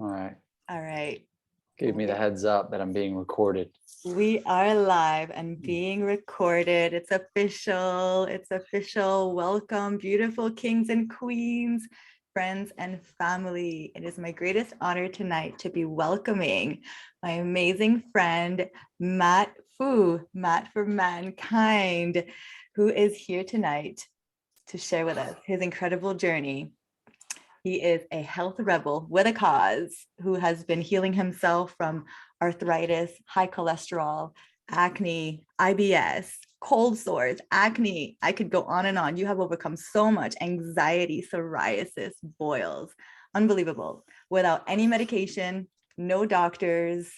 All right. All right. Gave me the heads up that I'm being recorded. We are live and being recorded. It's official. It's official. Welcome, beautiful kings and queens, friends and family. It is my greatest honor tonight to be welcoming my amazing friend, Matt Matt for Mankind, who is here tonight to share with us his incredible journey. He is a health rebel with a cause who has been healing himself from arthritis, high cholesterol, acne, IBS, cold sores, acne. I could go on and on. You have overcome so much anxiety, psoriasis, boils. Unbelievable. Without any medication, no doctors,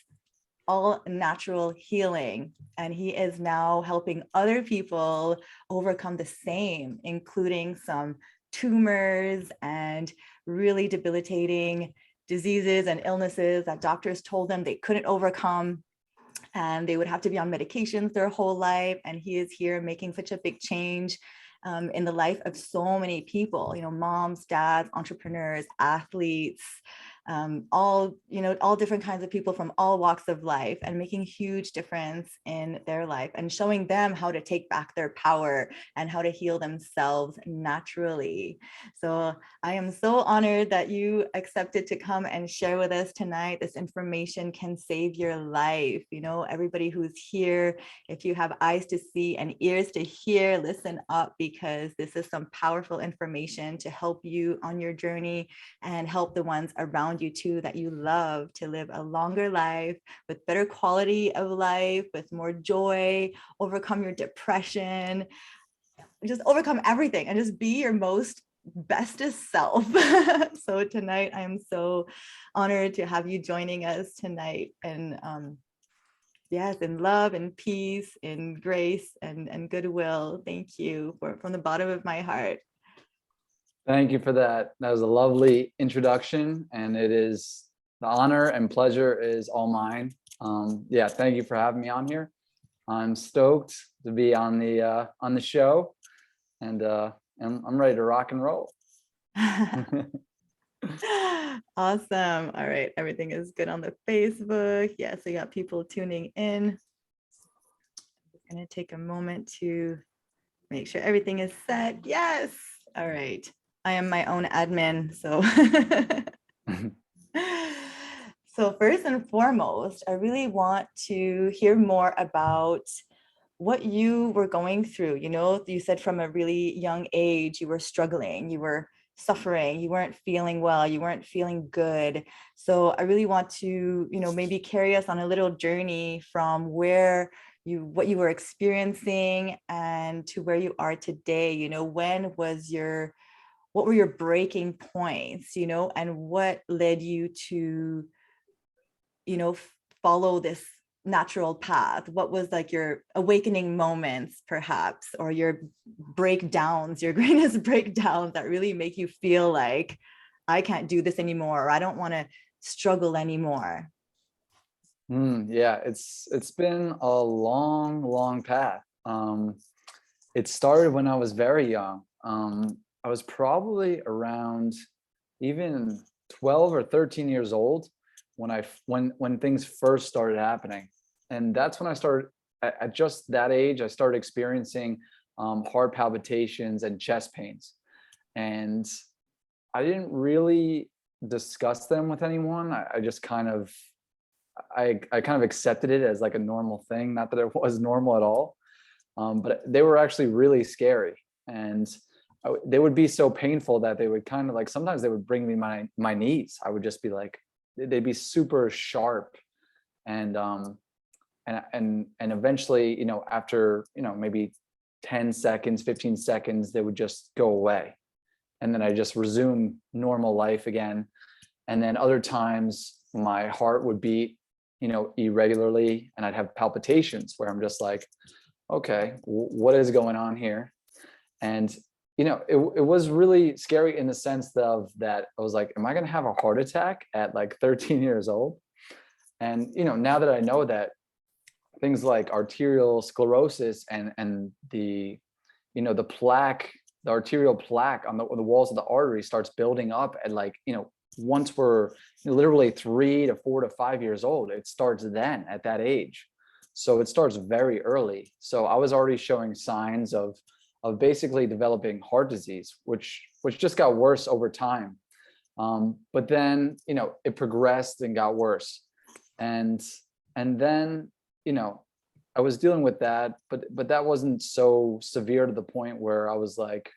all natural healing. And he is now helping other people overcome the same, including some tumors and really debilitating diseases and illnesses that doctors told them they couldn't overcome, and they would have to be on medications their whole life. And he is here making such a big change in the life of so many people, moms, dads, entrepreneurs, athletes, all different kinds of people from all walks of life, and making huge difference in their life and showing them how to take back their power and how to heal themselves naturally. So I am so honored that you accepted to come and share with us tonight. This information can save your life. Everybody who's here, if you have eyes to see and ears to hear, listen up, because this is some powerful information to help you on your journey and help the ones around you too that you love to live a longer life with better quality of life, with more joy, overcome your depression, just overcome everything and just be your most bestest self. So tonight I am so honored to have you joining us tonight, and yes, in love and peace, in grace and goodwill. Thank you from the bottom of my heart. Thank you for that. That was a lovely introduction, and it is the honor and pleasure is all mine. Yeah, thank you for having me on here. I'm stoked to be on the show, and I'm ready to rock and roll. Awesome. All right, everything is good on the Facebook. Yes, we got people tuning in. I'm going to take a moment to make sure everything is set. Yes. All right. I am my own admin, so. So first and foremost, I really want to hear more about what you were going through. You said from a really young age, you were struggling, you were suffering, you weren't feeling well, you weren't feeling good. So I really want to, maybe carry us on a little journey from what you were experiencing and to where you are today. What were your breaking points, and what led you to, follow this natural path? What was like your awakening moments, perhaps, or your breakdowns, your greatest breakdowns that really make you feel like I can't do this anymore, or I don't want to struggle anymore? Yeah, it's been a long path. It started when I was very young. I was probably around even 12 or 13 years old when things first started happening. And that's when I started, at just that age, I started experiencing heart palpitations and chest pains. And I didn't really discuss them with anyone. I just kind of, I kind of accepted it as like a normal thing. Not that it was normal at all, but they were actually really scary. And they would be so painful that they would kind of like, sometimes they would bring me my knees. I would just be like, they'd be super sharp. And eventually, after, maybe 10 seconds, 15 seconds, they would just go away. And then I just resume normal life again. And then other times my heart would beat, irregularly, and I'd have palpitations where I'm just like, okay, what is going on here? And it was really scary in the sense of that I was like, am I going to have a heart attack at like 13 years old? And now that I know that things like arterial sclerosis and the the arterial plaque on the walls of the artery starts building up at like once we're literally 3 to 4 to 5 years old. It starts then at that age. So it starts very early. So I was already showing signs of basically developing heart disease, which just got worse over time. But then, it progressed and got worse. And then, I was dealing with that, but that wasn't so severe to the point where I was like,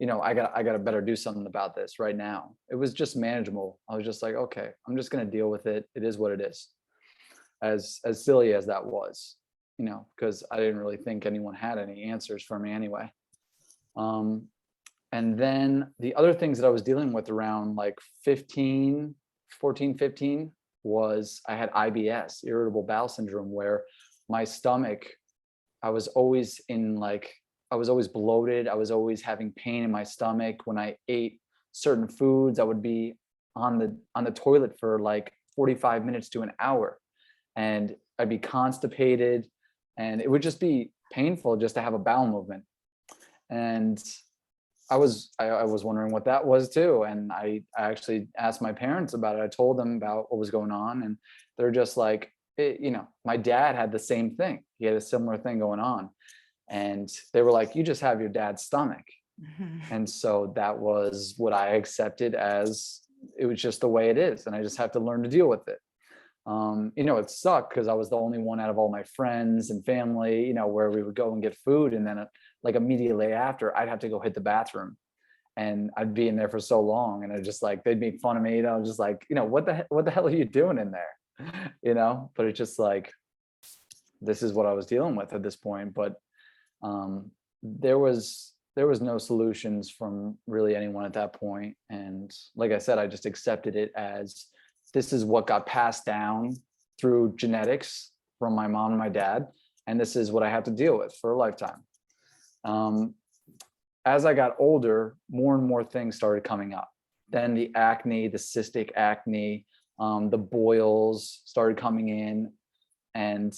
I got to better do something about this right now. It was just manageable. I was just like, okay, I'm just going to deal with it. It is what it is. As silly as that was, because I didn't really think anyone had any answers for me anyway. And then the other things that I was dealing with around like 15, 14, 15 was I had IBS, irritable bowel syndrome, where my stomach, I was always I was always bloated. I was always having pain in my stomach. When I ate certain foods, I would be on the toilet for like 45 minutes to an hour, and I'd be constipated, and it would just be painful just to have a bowel movement. And I was wondering what that was too. And I actually asked my parents about it. I told them about what was going on, and they're just like, my dad had the same thing. He had a similar thing going on. And they were like, you just have your dad's stomach. And so that was what I accepted as, it was just the way it is. And I just have to learn to deal with it. It sucked because I was the only one out of all my friends and family, where we would go and get food. And then like immediately after, I'd have to go hit the bathroom, and I'd be in there for so long. And I just like, they'd make fun of me. I was just like, what the hell are you doing in there? But it's just like, this is what I was dealing with at this point. But there was no solutions from really anyone at that point. And like I said, I just accepted it as, this is what got passed down through genetics from my mom and my dad, and this is what I have to deal with for a lifetime. As I got older, more and more things started coming up. Then the acne, the cystic acne, the boils started coming in, and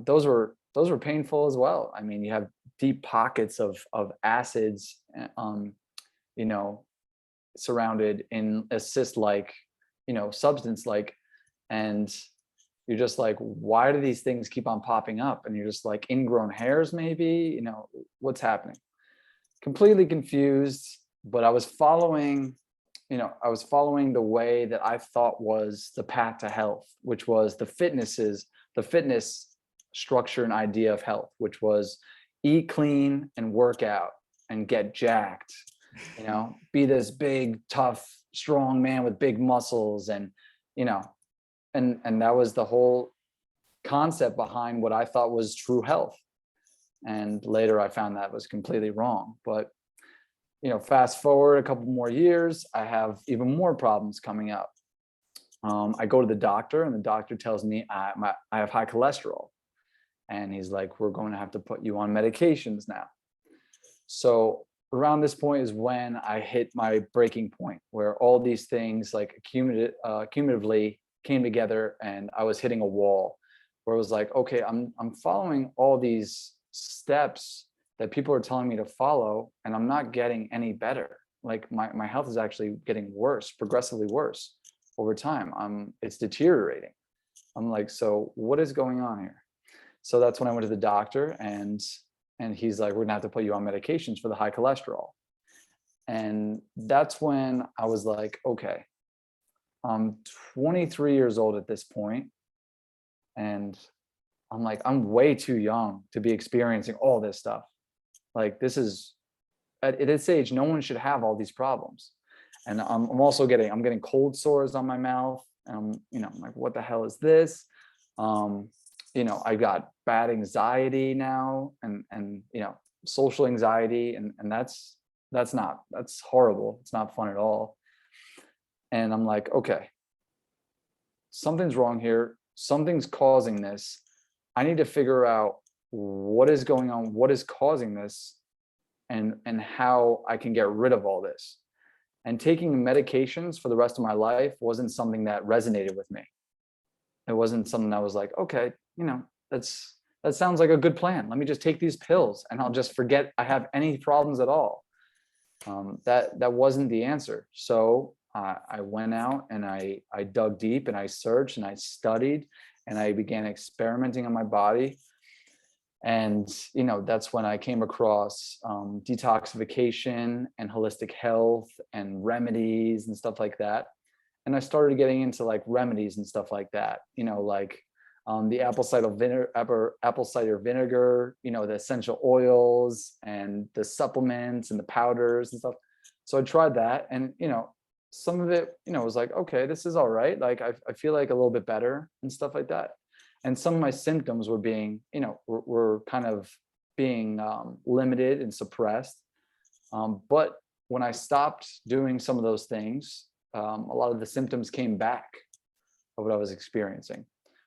those were painful as well. I mean, you have deep pockets of acids, surrounded in a cyst-like, substance like, and you're just like, why do these things keep on popping up? And you're just like, ingrown hairs, maybe, what's happening? Completely confused. But I was following the way that I thought was the path to health, which was the fitness structure and idea of health, which was eat clean and work out and get jacked, be this big, tough, strong man with big muscles. And and that was the whole concept behind what I thought was true health. And later I found that was completely wrong. But fast forward a couple more years, I have even more problems coming up. I go to the doctor, and the doctor tells me I have high cholesterol. And he's like, we're going to have to put you on medications now. So around this point is when I hit my breaking point, where all these things like cumulatively came together, and I was hitting a wall where it was like, okay, I'm following all these steps that people are telling me to follow, and I'm not getting any better. Like my health is actually getting worse, progressively worse over time. It's deteriorating. I'm like, so what is going on here? So that's when I went to the doctor, and he's like, we're gonna have to put you on medications for the high cholesterol. And that's when I was like, okay, I'm 23 years old at this point, and I'm like, I'm way too young to be experiencing all this stuff. Like, this is, at this age, no one should have all these problems. And I'm also getting cold sores on my mouth, and I'm like, what the hell is this? I got bad anxiety now, and social anxiety, and that's horrible. It's not fun at all. And I'm like, okay, something's wrong here. Something's causing this. I need to figure out what is going on, what is causing this, and how I can get rid of all this. And taking medications for the rest of my life wasn't something that resonated with me. It wasn't something that was like, okay, that sounds like a good plan. Let me just take these pills and I'll just forget I have any problems at all. That wasn't the answer. So I went out and I dug deep and I searched and I studied and I began experimenting on my body. And, that's when I came across detoxification and holistic health and remedies and stuff like that. And I started getting into like remedies and stuff like that, like the apple cider vinegar, the essential oils and the supplements and the powders and stuff. So I tried that, and some of it, was like, okay, this is all right. Like I feel like a little bit better and stuff like that. And some of my symptoms were being, were kind of being limited and suppressed. But when I stopped doing some of those things, a lot of the symptoms came back of what I was experiencing.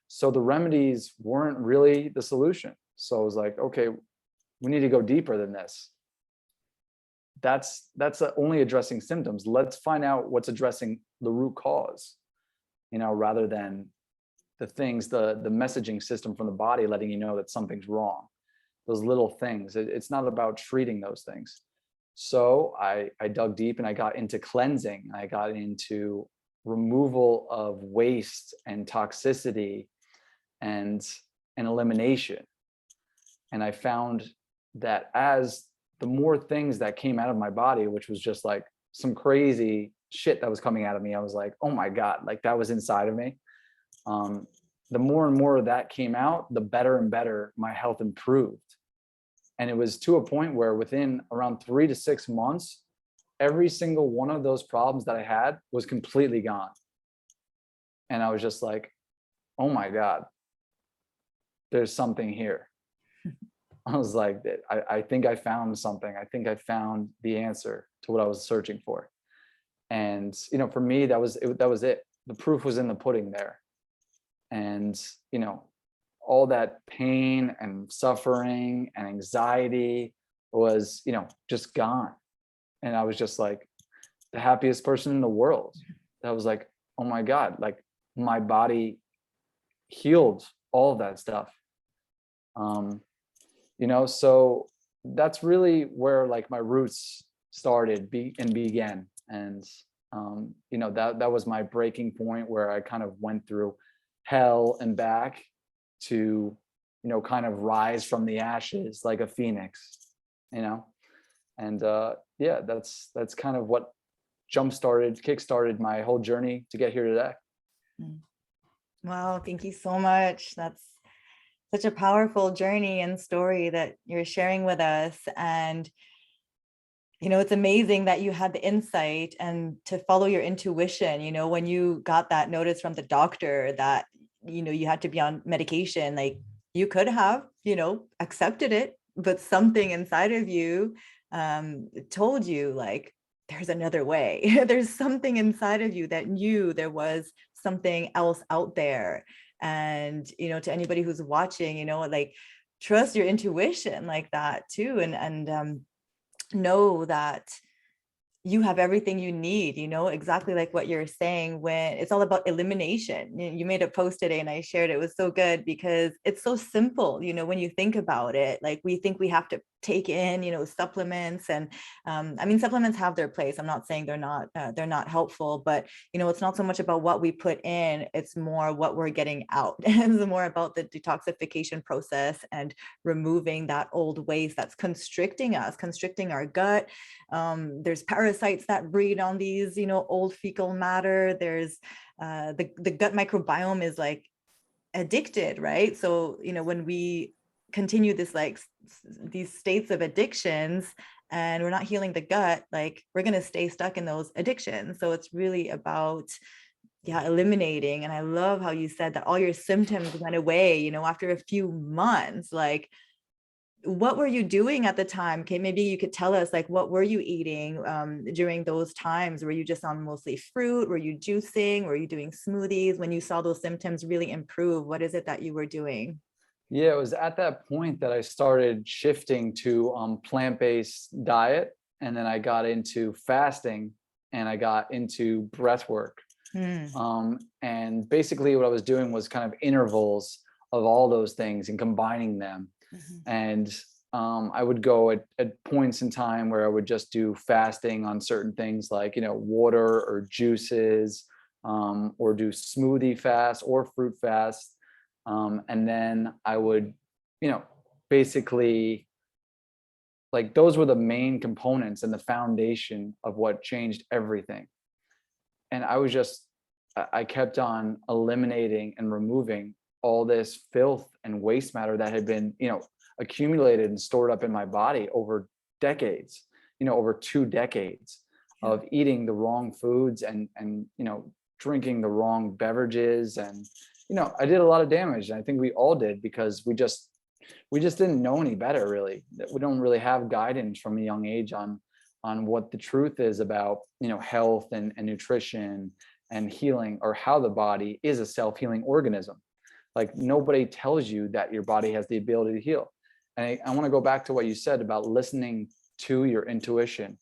So the remedies weren't really the solution. So I was like, okay, we need to go deeper than this. That's only addressing symptoms. Let's find out what's addressing the root cause, rather than the things, the messaging system from the body letting you know that something's wrong. Those little things. It's not about treating those things. So I dug deep and I got into cleansing. I got into removal of waste and toxicity and elimination. And I found that as the more things that came out of my body, which was just like some crazy shit that was coming out of me, I was like, oh my God, like that was inside of me. The more and more of that came out, the better and better my health improved. And it was to a point where within around 3 to 6 months, every single one of those problems that I had was completely gone. And I was just like, oh my God, there's something here. I was like, I think I found something. I think I found the answer to what I was searching for. And, for me, that was it. The proof was in the pudding there. And, all that pain and suffering and anxiety was, just gone. And I was just like the happiest person in the world. That was like, oh my God, like my body healed all of that stuff. So that's really where like my roots started and began. And, that was my breaking point where I kind of went through hell and back to, kind of rise from the ashes like a phoenix, and yeah, that's kind of what kickstarted my whole journey to get here today. Wow, thank you so much. That's such a powerful journey and story that you're sharing with us. And it's amazing that you had the insight and to follow your intuition, when you got that notice from the doctor that, you had to be on medication, like you could have, accepted it, but something inside of you told you like, there's another way. There's something inside of you that knew there was something else out there. And, to anybody who's watching, like trust your intuition like that too. And know that you have everything you need, exactly like what you're saying, when it's all about elimination. You made a post today and I shared it. It was so good because it's so simple, when you think about it. Like we think we have to take in, supplements, and I mean, supplements have their place. I'm not saying they're not helpful, but it's not so much about what we put in, it's more what we're getting out. It's more about the detoxification process and removing that old waste that's constricting us, constricting our gut. There's parasites that breed on these, old fecal matter. There's the gut microbiome is like addicted, right? So, when we continue this, like these states of addictions and we're not healing the gut, like we're going to stay stuck in those addictions. So it's really about, eliminating. And I love how you said that all your symptoms went away, after a few months. Like, what were you doing at the time? Okay, maybe you could tell us, like, what were you eating during those times? Were you just on mostly fruit? Were you juicing? Were you doing smoothies? When you saw those symptoms really improve, what is it that you were doing? Yeah, it was at that point that I started shifting to plant-based diet, and then I got into fasting, and I got into breath work. And basically what I was doing was kind of intervals of all those things and combining them. And I would go at points in time where I would just do fasting on certain things like, water or juices, or do smoothie fast or fruit fast. And then I would, basically, like, those were the main components and the foundation of what changed everything. And I was just, I kept on eliminating and removing all this filth and waste matter that had been, accumulated and stored up in my body over decades, over 2 decades of eating the wrong foods and drinking the wrong beverages. And I did a lot of damage, and I think we all did, because we just didn't know any better, really. We don't really have guidance from a young age on what the truth is about, health and nutrition and healing, or how the body is a self-healing organism. Like, nobody tells you that your body has the ability to heal. And I want to go back to what you said about listening to your intuition.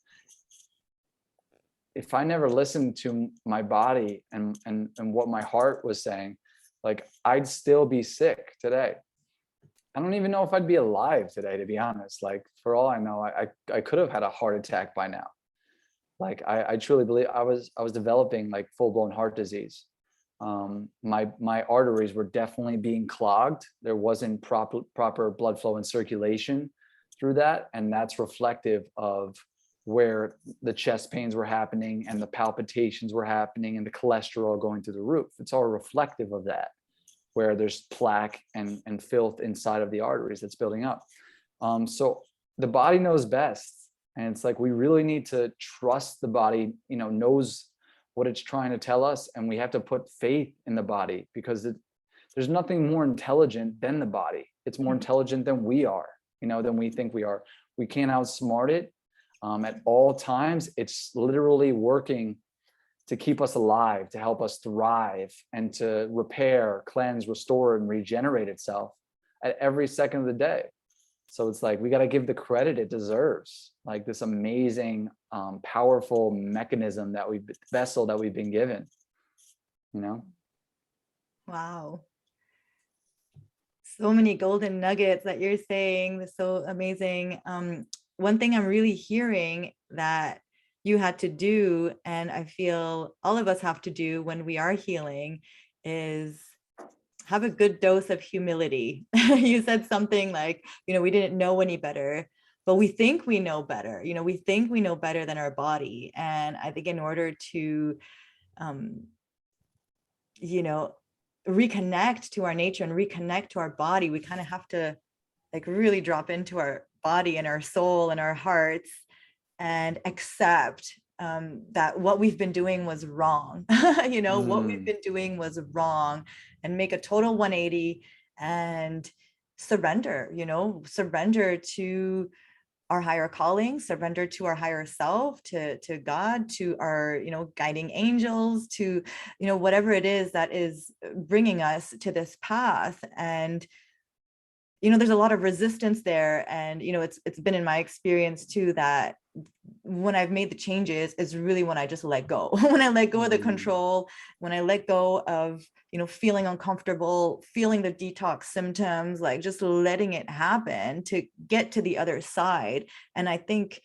If I never listened to my body and what my heart was saying, like, I'd still be sick today. I don't even know if I'd be alive today, to be honest. Like, for all I know, I could have had a heart attack by now. Like, I truly believe I was developing like full-blown heart disease. My arteries were definitely being clogged. There wasn't proper blood flow and circulation through that, and that's reflective of where the chest pains were happening and the palpitations were happening and the cholesterol going through the roof. It's all reflective of that, where there's plaque and filth inside of the arteries that's building up. So the body knows best. And it's like, we really need to trust the body, knows what it's trying to tell us. And we have to put faith in the body, because there's nothing more intelligent than the body. It's more intelligent than we are, than we think we are. We can't outsmart it. At all times, it's literally working to keep us alive, to help us thrive, and to repair, cleanse, restore, and regenerate itself at every second of the day. So it's like, we got to give the credit it deserves, like this amazing, powerful mechanism vessel that we've been given, Wow. So many golden nuggets that you're saying. That's so amazing. One thing I'm really hearing that you had to do, and I feel all of us have to do when we are healing, is have a good dose of humility. You said something like, we didn't know any better, but we think we know better. We think we know better than our body. And I think in order to, reconnect to our nature and reconnect to our body, we kind of have to like really drop into our body and our soul and our hearts and accept that what we've been doing was wrong. What we've been doing was wrong, and make a total 180 and surrender, surrender to our higher calling, surrender to our higher self, to God, to our, guiding angels, to, whatever it is that is bringing us to this path. And there's a lot of resistance there. And, it's been in my experience too, that when I've made the changes is really when I just let go. When I let go of the control, when I let go of, feeling uncomfortable, feeling the detox symptoms, like just letting it happen to get to the other side. And I think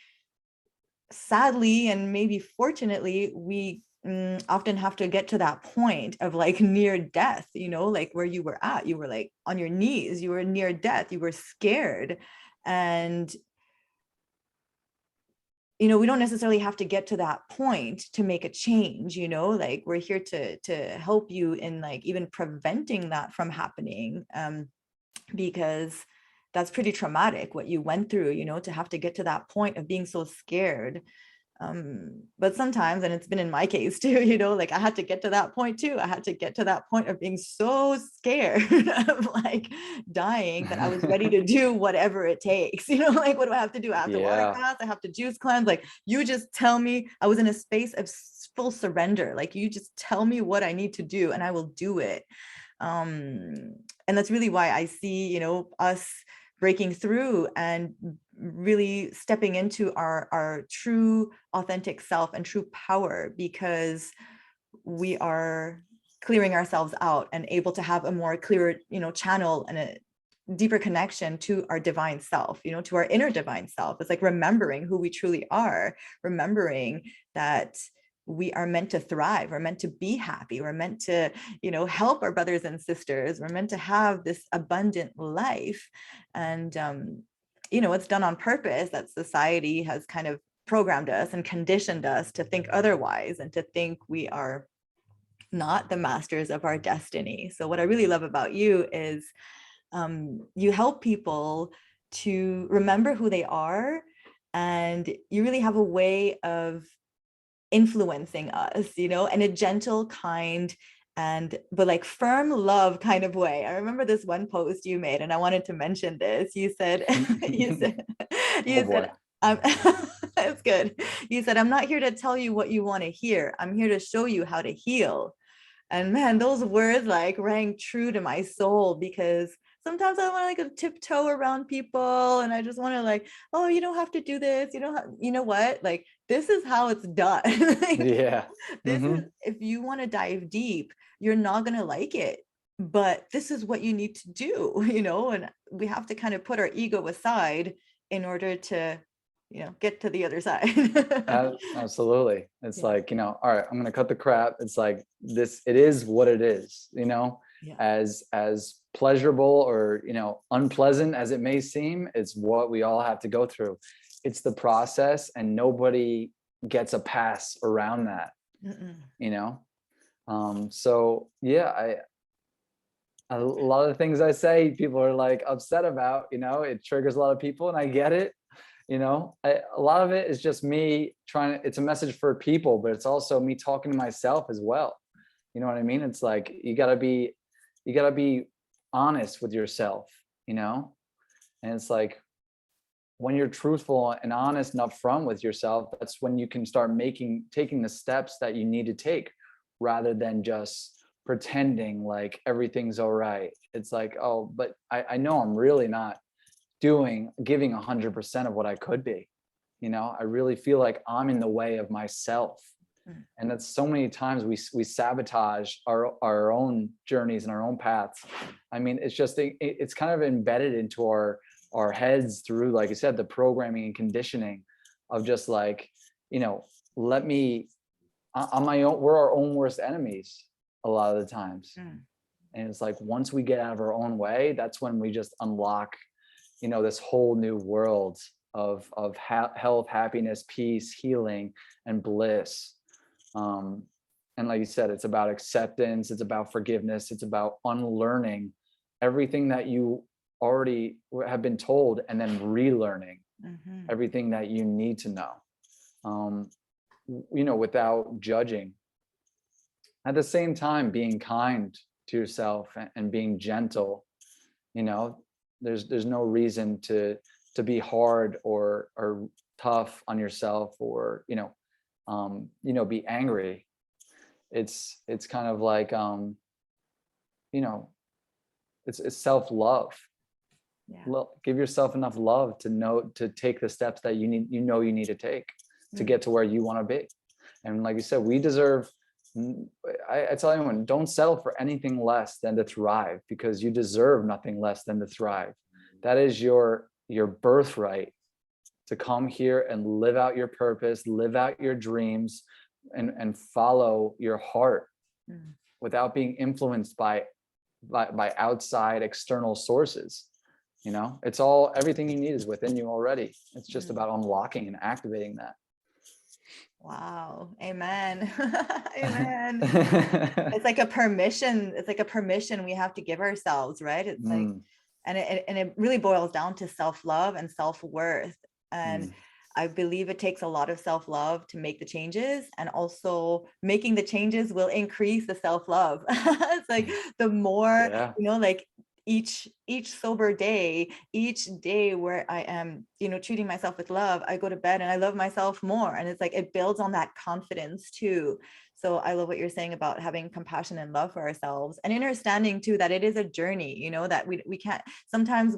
sadly, and maybe fortunately, we often have to get to that point of like near death, like where you were at, you were like on your knees, you were near death, you were scared. And we don't necessarily have to get to that point to make a change, like we're here to help you in like even preventing that from happening, because that's pretty traumatic what you went through, to have to get to that point of being so scared. But sometimes, and it's been in my case too, like I had to get to that point too. I had to get to that point of being so scared of like dying that I was ready to do whatever it takes, like what do I have to do? I have to water fast, I have to juice cleanse. Like, you just tell me. I was in a space of full surrender. Like, you just tell me what I need to do and I will do it. And that's really why I see, us breaking through and really stepping into our true authentic self and true power, because we are clearing ourselves out and able to have a more clear, channel and deeper connection to our divine self, you know, to our inner divine self. It's like remembering who we truly are, remembering that we are meant to thrive, we're meant to be happy, we're meant to, you know, help our brothers and sisters, we're meant to have this abundant life. And you know, it's done on purpose that society has kind of programmed us and conditioned us to think otherwise and to think we are not the masters of our destiny. So what I really love about you is you help people to remember who they are, and you really have a way of influencing us, you know, in a gentle, kind, and but like firm love kind of way. I remember this one post you made, and I wanted to mention this. You said, you said, Oh you boy. said, it's good. You said, I'm not here to tell you what you want to hear. I'm here to show you how to heal. And man, those words like rang true to my soul, because sometimes I want to like tiptoe around people and I just want to like, oh, you don't have to do this. You don't have, you know what? Like, this is how it's done. Like, Yeah. this Hmm. is, if you want to dive deep, you're not going to like it, but this is what you need to do, you know, and we have to kind of put our ego aside in order to, you know, get to the other side. Absolutely. It's Yeah. like, all right, I'm gonna cut the crap. It's like this, it is what it is, Yeah. as pleasurable or unpleasant as it may seem, it's what we all have to go through. It's the process, and nobody gets a pass around that, Mm-mm. you know. So yeah, a lot of the things I say, people are like upset about, it triggers a lot of people, and I get it. A lot of it is just me trying to, it's a message for people, but it's also me talking to myself as well. You know what I mean? It's like, you gotta be honest with yourself, and it's like, when you're truthful and honest and upfront with yourself, that's when you can start taking the steps that you need to take, rather than just pretending like everything's all right. It's like, oh, but I know I'm really not giving 100% of what I could be. I really feel like I'm in the way of myself. Mm. And that's so many times we sabotage our own journeys and our own paths. I mean, it's just, it's kind of embedded into our heads through, like I said, the programming and conditioning of just like, let me, on my own, we're our own worst enemies a lot of the times. Mm. And it's like, once we get out of our own way, that's when we just unlock this whole new world of health, happiness, peace, healing, and bliss. And like you said, it's about acceptance, it's about forgiveness, it's about unlearning everything that you already have been told, and then relearning Mhm. everything that you need to know, without judging. At the same time, being kind to yourself and being gentle. There's no reason to be hard or tough on yourself, or be angry. It's kind of like, it's self-love. Yeah. Give yourself enough love to take the steps that you need to take to Mm. get to where you want to be. And like you said, we deserve, I tell anyone, don't settle for anything less than to thrive, because you deserve nothing less than to thrive. That is your birthright, to come here and live out your purpose, live out your dreams, and follow your heart, Mm. without being influenced by outside external sources. It's all, everything you need is within you already. It's just Mm. about unlocking and activating that. Wow. Amen. Amen. It's like a permission. It's like a permission we have to give ourselves, right? It's like, Mm, and it really boils down to self-love and self-worth. And mm, I believe it takes a lot of self-love to make the changes, and also making the changes will increase the self-love. It's like the more, yeah. like each sober day, each day where I am, treating myself with love, I go to bed and I love myself more. And it's like, it builds on that confidence too. So I love what you're saying about having compassion and love for ourselves, and understanding too that it is a journey, that we can't sometimes,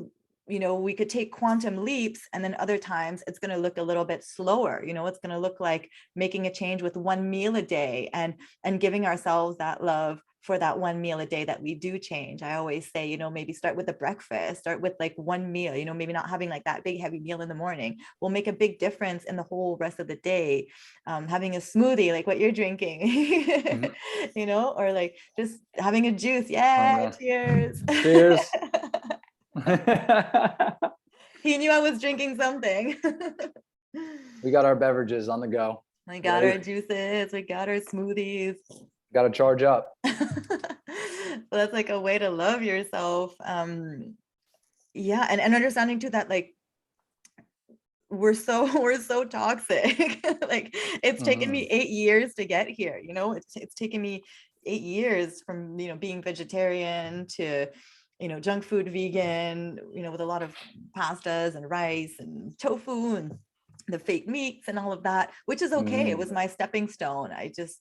we could take quantum leaps, and then other times it's going to look a little bit slower. It's going to look like making a change with one meal a day, and giving ourselves that love for that one meal a day that we do change. I always say, you know, maybe start with a breakfast, start with like one meal, you know, maybe not having like that big heavy meal in the morning will make a big difference in the whole rest of the day. Having a smoothie like what you're drinking, Mhm. you know, or like just having a juice. Oh Yeah, man. cheers. Cheers. He knew I was drinking something. We got our beverages on the go. We got Ready? our juices, we got our smoothies. Got to charge up. So that's like a way to love yourself. Yeah, and understanding too that like we're so toxic. Like it's taken me Mm, 8 years to get here, you know. It's taken me 8 years from, you know, being vegetarian to, you know, junk food vegan, you know, with a lot of pastas and rice and tofu and the fake meats and all of that, which is okay. It mm, was my stepping stone.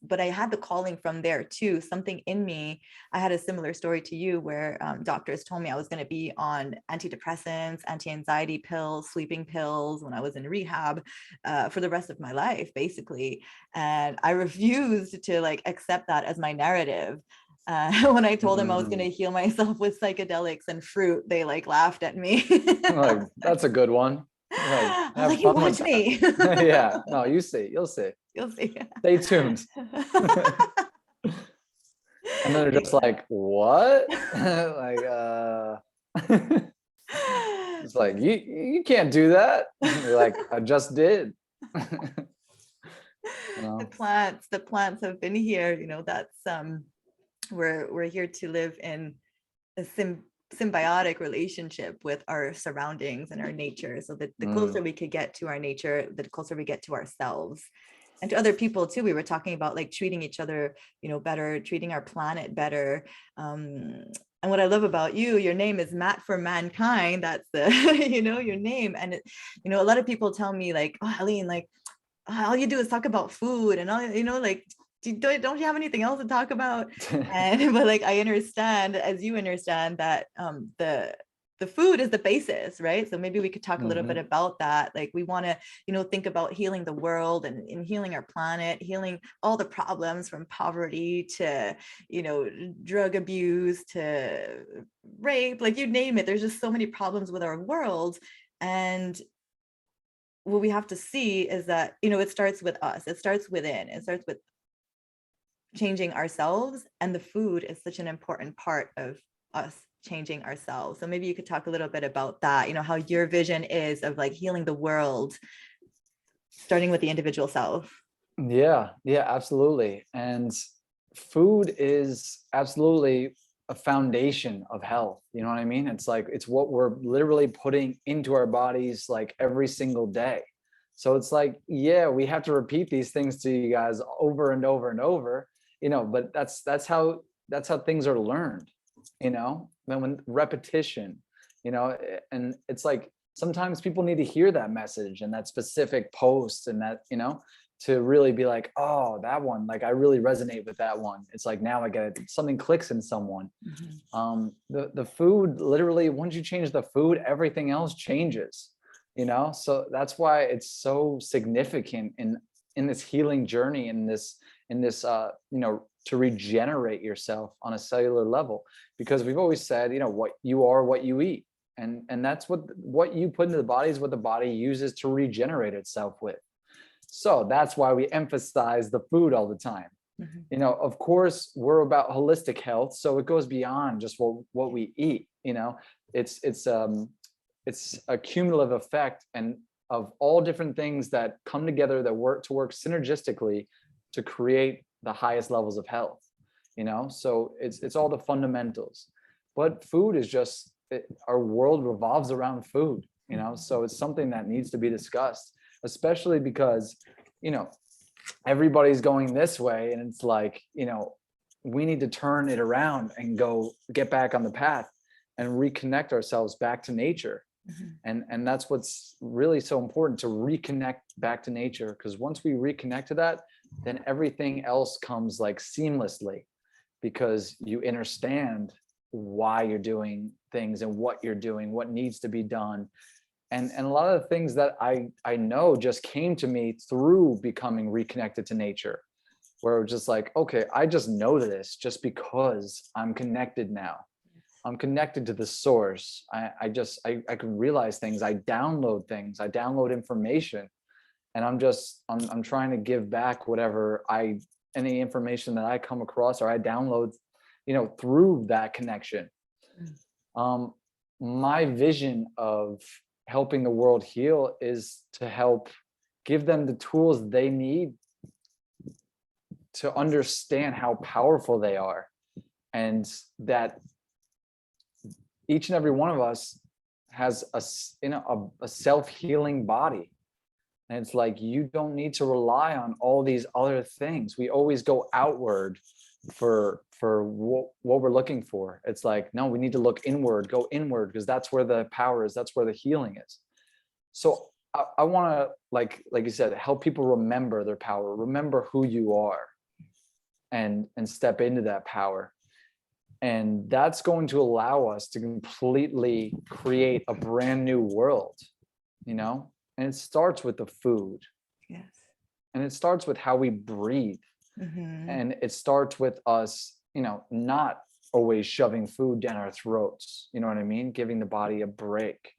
But I had the calling from there too. Something in me, I had a similar story to you where doctors told me I was going to be on antidepressants, anti-anxiety pills, sleeping pills when I was in rehab for the rest of my life, basically. And I refused to like accept that as my narrative. When I told them I was going mm. to heal myself with psychedelics and fruit, they like laughed at me. Like, that's a good one. Like, I was have like, you fun with watch that. me. Yeah. No, you see. You'll see. You'll see. Stay tuned. And then they're just like, what? Like, it's like, you can't do that. You're like, I just did. You know? The plants have been here, you know. That's we're here to live in a symbiotic relationship with our surroundings and our nature. So that the closer Mm, we could get to our nature, the closer we get to ourselves and to other people too. We were talking about like treating each other, you know, better, treating our planet better. And what I love about you, your name is Matt for mankind. That's the, you know, your name. And, you know, a lot of people tell me like, oh, Helene, like, all you do is talk about food and all, you know, like, don't you have anything else to talk about? And but like I understand, as you understand, that the food is the basis, right? So maybe we could talk a little bit mhm, about that. Like we want to, you know, think about healing the world and healing our planet, healing all the problems from poverty to, you know, drug abuse to rape, like you name it. There's just so many problems with our world. And what we have to see is that, you know, it starts with us. It starts within. It starts with changing ourselves, and the food is such an important part of us changing ourselves. So maybe you could talk a little bit about that, you know, how your vision is of like healing the world starting with the individual self. yeah, yeah, absolutely. And food is absolutely a foundation of health. You know what I mean? It's like it's what we're literally putting into our bodies like every single day. So it's like, yeah, we have to repeat these things to you guys over and over and over, you know, but that's how things are learned, you know, when repetition, you know, and it's like sometimes people need to hear that message and that specific post and that, you know, to really be like, oh, that one, like I really resonate with that one. It's like now I get it. Something clicks in someone. Mhm. The food, literally, once you change the food, everything else changes. You know, so that's why it's so significant in this healing journey, in this you know, to regenerate yourself on a cellular level, because we've always said, you know, what you are, what you eat, and that's what you put into the body is what the body uses to regenerate itself with. So that's why we emphasize the food all the time. Mhm. You know, of course, we're about holistic health, so it goes beyond just what we eat. You know, it's a cumulative effect and of all different things that come together that work synergistically to create the highest levels of health. You know, so it's all the fundamentals. But food is just our world revolves around food. You know, so it's something that needs to be discussed, especially because, you know, everybody's going this way and it's like, you know, we need to turn it around and go get back on the path and reconnect ourselves back to nature. Mhm. And that's what's really so important, to reconnect back to nature, because once we reconnect to that, then everything else comes like seamlessly, because you understand why you're doing things and what you're doing, what needs to be done. And a lot of the things that I know just came to me through becoming reconnected to nature, where it's just like, okay, I just know this just because I'm connected now. I'm connected to the source. I can realize things. I download things. I download information, and I'm trying to give back whatever any information that I come across or I download, through that connection. Um, my vision of helping the world heal is to help give them the tools they need to understand how powerful they are, and that each and every one of us has a self-healing body. And it's like, you don't need to rely on all these other things. We always go outward for what we're looking for. It's like, no, we need to look inward, go inward, because that's where the power is. That's where the healing is. So I want to, like you said, help people remember their power, remember who you are, and step into that power. And that's going to allow us to completely create a brand new world, and it starts with the food. Yes. And it starts with how we breathe. And it starts with us, not always shoving food down our throats. You know what I mean? Giving the body a break.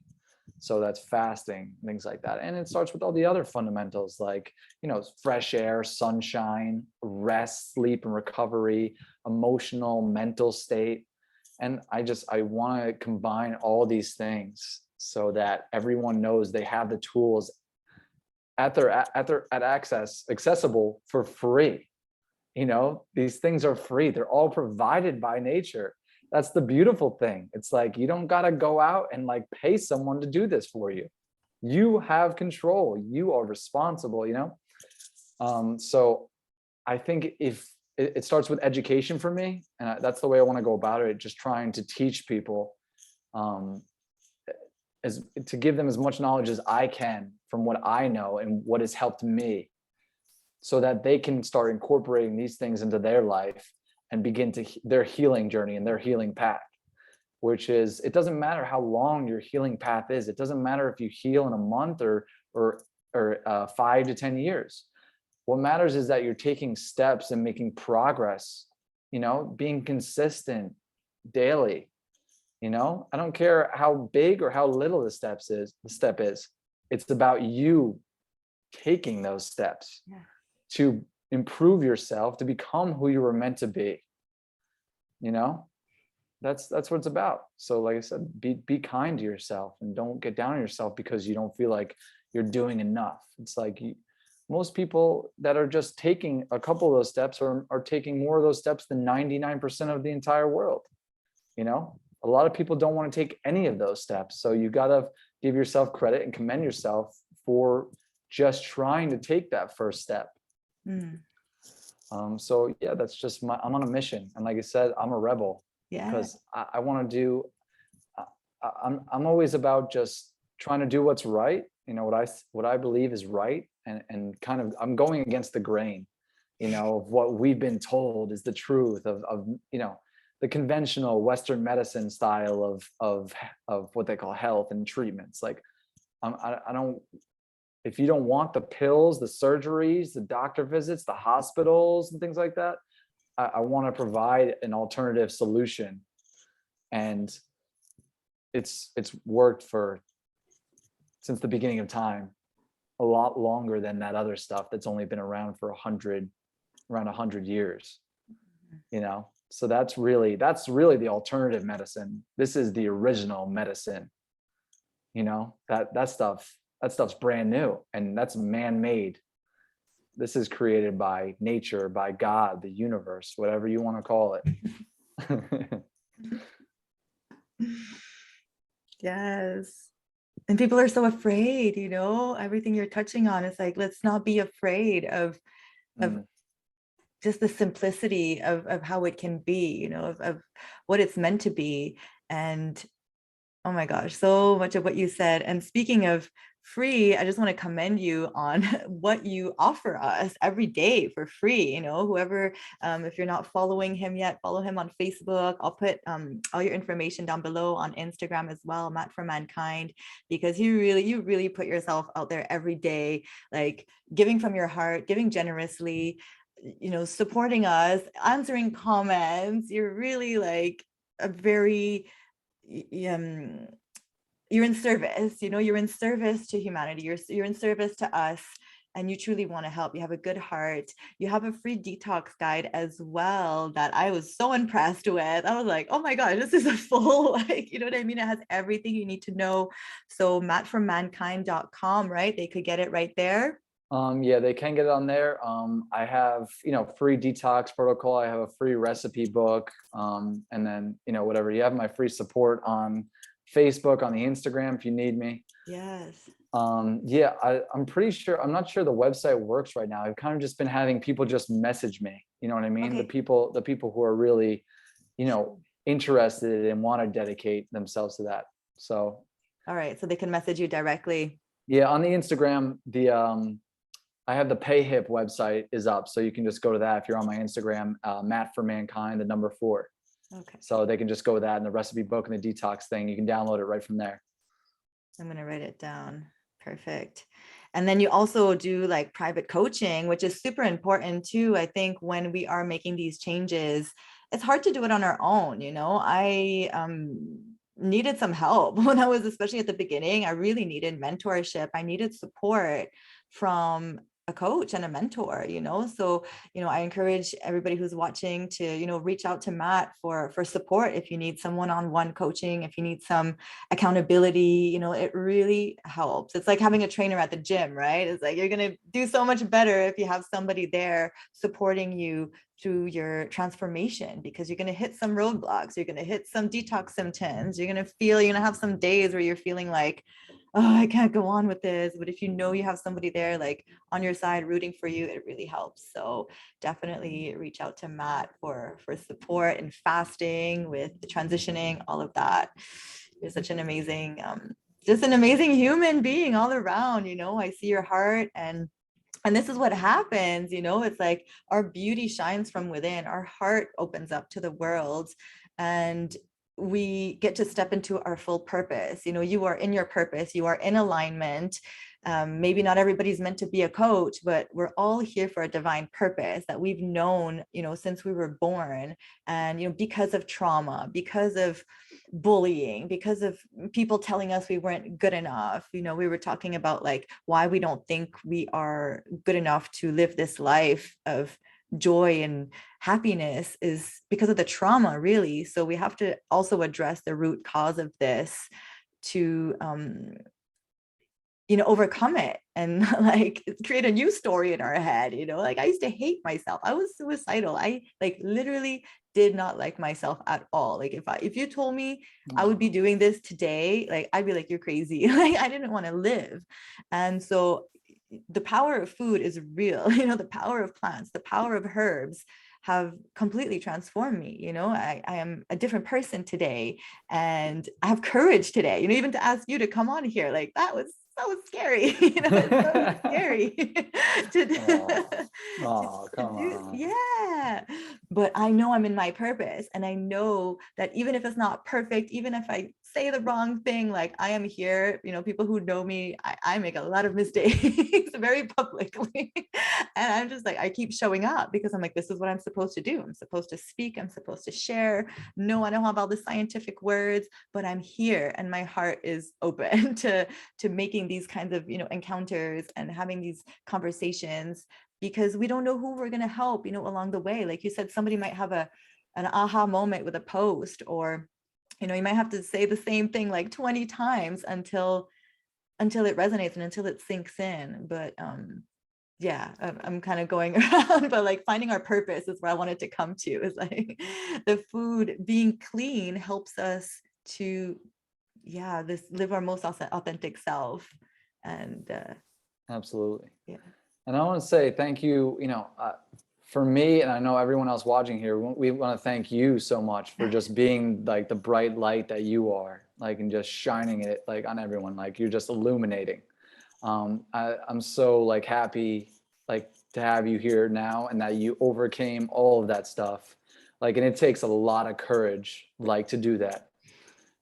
So that's fasting, things like that. And it starts with all the other fundamentals, like, fresh air, sunshine, rest, sleep and recovery, emotional, mental state. And I want to combine all these things so that everyone knows they have the tools accessible for free. These things are free. They're all provided by nature. That's the beautiful thing. It's like, you don't got to go out and like pay someone to do this for you. You have control. You are responsible, So I think if it starts with education for me, and that's the way I want to go about it, just trying to teach people, as to give them as much knowledge as I can from what I know and what has helped me, so that they can start incorporating these things into their life and begin their healing journey and their healing path, which is, it doesn't matter how long your healing path is. It doesn't matter if you heal in a month or 5 to 10 years. What matters is that you're taking steps and making progress, being consistent daily. I don't care how big or how little the step is. It's about you taking those steps to improve yourself, to become who you were meant to be. That's what it's about. So like I said, be kind to yourself, and don't get down on yourself because you don't feel like you're doing enough. It's like, most people that are just taking a couple of those steps are taking more of those steps than 99% of the entire world. A lot of people don't want to take any of those steps. So you got to give yourself credit and commend yourself for just trying to take that first step. So yeah, that's just I'm on a mission. And like I said, I'm a rebel. Because I want to do, I'm always about just trying to do what's right. What I believe is right. And kind of, I'm going against the grain, of what we've been told is the truth of the conventional Western medicine style of what they call health and treatments. Like, I don't, if you don't want the pills, the surgeries, the doctor visits, the hospitals and things like that, I want to provide an alternative solution. And it's worked since the beginning of time, a lot longer than that other stuff that's only been around for around 100 years. So that's really the alternative medicine. This is the original medicine. That stuff's brand new, and that's man-made. This is created by nature, by God, the universe, whatever you want to call it. Yes. And people are so afraid, everything you're touching on is like, let's not be afraid of just the simplicity of how it can be, of what it's meant to be. And oh my gosh, so much of what you said. And speaking of free, I just want to commend you on what you offer us every day for free. Whoever, if you're not following him yet, follow him on Facebook. I'll put all your information down below on Instagram as well, Matt for Mankind, because you really put yourself out there every day, like giving from your heart, giving generously. supporting us, answering comments. You're really like a very, you're in service, you're in service to humanity. You're in service to us, and you truly want to help. You have a good heart. You have a free detox guide as well that I was so impressed with. I was like, oh my God, this is a full, like, you know what I mean? It has everything you need to know. So mattformankind.com, right? They could get it right there. Yeah, they can get it on there. I have, free detox protocol. I have a free recipe book. And then, whatever. You have my free support on Facebook, on the Instagram if you need me. Yes. Yeah, I'm pretty sure, I'm not sure the website works right now. I've kind of just been having people just message me. You know what I mean? Okay. The people who are really, interested and want to dedicate themselves to that. So, All right. So they can message you directly. yeah, on the Instagram, I have the PayHip website is up, so you can just go to that if you're on my Instagram, Matt for Mankind, the number 4. Okay. So they can just go with that, and the recipe book and the detox thing. You can download it right from there. I'm going to write it down. Perfect. And then you also do like private coaching, which is super important too. I think when we are making these changes, it's hard to do it on our own. I needed some help when I was, especially at the beginning. I really needed mentorship. I needed support from a coach and a mentor. So I encourage everybody who's watching to reach out to Matt for support if you need some one-on-one coaching, if you need some accountability. It really helps. It's like having a trainer at the gym, right? It's like you're going to do so much better if you have somebody there supporting you through your transformation, because you're going to hit some roadblocks, you're going to hit some detox symptoms, you're going to have some days where you're feeling like, oh, I can't go on with this. But if you have somebody there like on your side rooting for you, it really helps. So definitely reach out to Matt for support and fasting, with the transitioning, all of that. You're such an amazing, just an amazing human being all around. I see your heart, and this is what happens. It's like our beauty shines from within, our heart opens up to the world, and we get to step into our full purpose. You are in your purpose, you are in alignment. Maybe not everybody's meant to be a coach, but we're all here for a divine purpose that we've known, since we were born. And, because of trauma, because of bullying, because of people telling us we weren't good enough, we were talking about like why we don't think we are good enough to live this life of joy and happiness, is because of the trauma, really. So we have to also address the root cause of this to overcome it, and like create a new story in our head. Like I used to hate myself. I was suicidal. I like literally did not like myself at all. Like if you told me I would be doing this today, like I'd be like, you're crazy. Like I didn't want to live. And so the power of food is real. The power of plants, the power of herbs have completely transformed me. I am a different person today, and I have courage today, even to ask you to come on here. Like that was scary. It's so scary Come do. on. Yeah. But I know I'm in my purpose, and I know that even if it's not perfect, even if I say the wrong thing, like I am here. People who know me, I make a lot of mistakes very publicly. And I'm just like, I keep showing up because I'm like, this is what I'm supposed to do. I'm supposed to speak. I'm supposed to share. No, I don't have all the scientific words, but I'm here, and my heart is open to making these kinds of, encounters and having these conversations, because we don't know who we're going to help, along the way. Like you said, somebody might have an aha moment with a post, or you might have to say the same thing like 20 times until it resonates and until it sinks in. But yeah, I'm kind of going around, but like finding our purpose is where I wanted to come to, is like the food being clean helps us to live our most authentic self. And Absolutely. yeah. And I want to say thank you, for me, and I know everyone else watching here, we want to thank you so much for just being like the bright light that you are, like, and just shining it like on everyone. Like you're just illuminating. I'm so like happy like to have you here now, and that you overcame all of that stuff. Like, and it takes a lot of courage like to do that,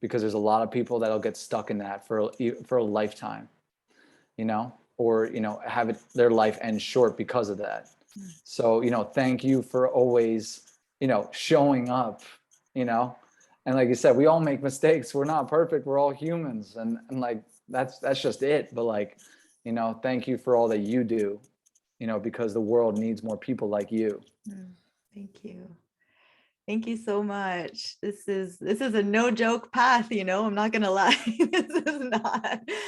because there's a lot of people that'll get stuck in that for a lifetime, or have their life end short because of that. So, thank you for always, showing up, you know, and like you said, we all make mistakes. We're not perfect. We're all humans. And like, that's just it. But like, thank you for all that you do, because the world needs more people like you. Thank you. Thank you so much. This is a no joke path, I'm not gonna lie. This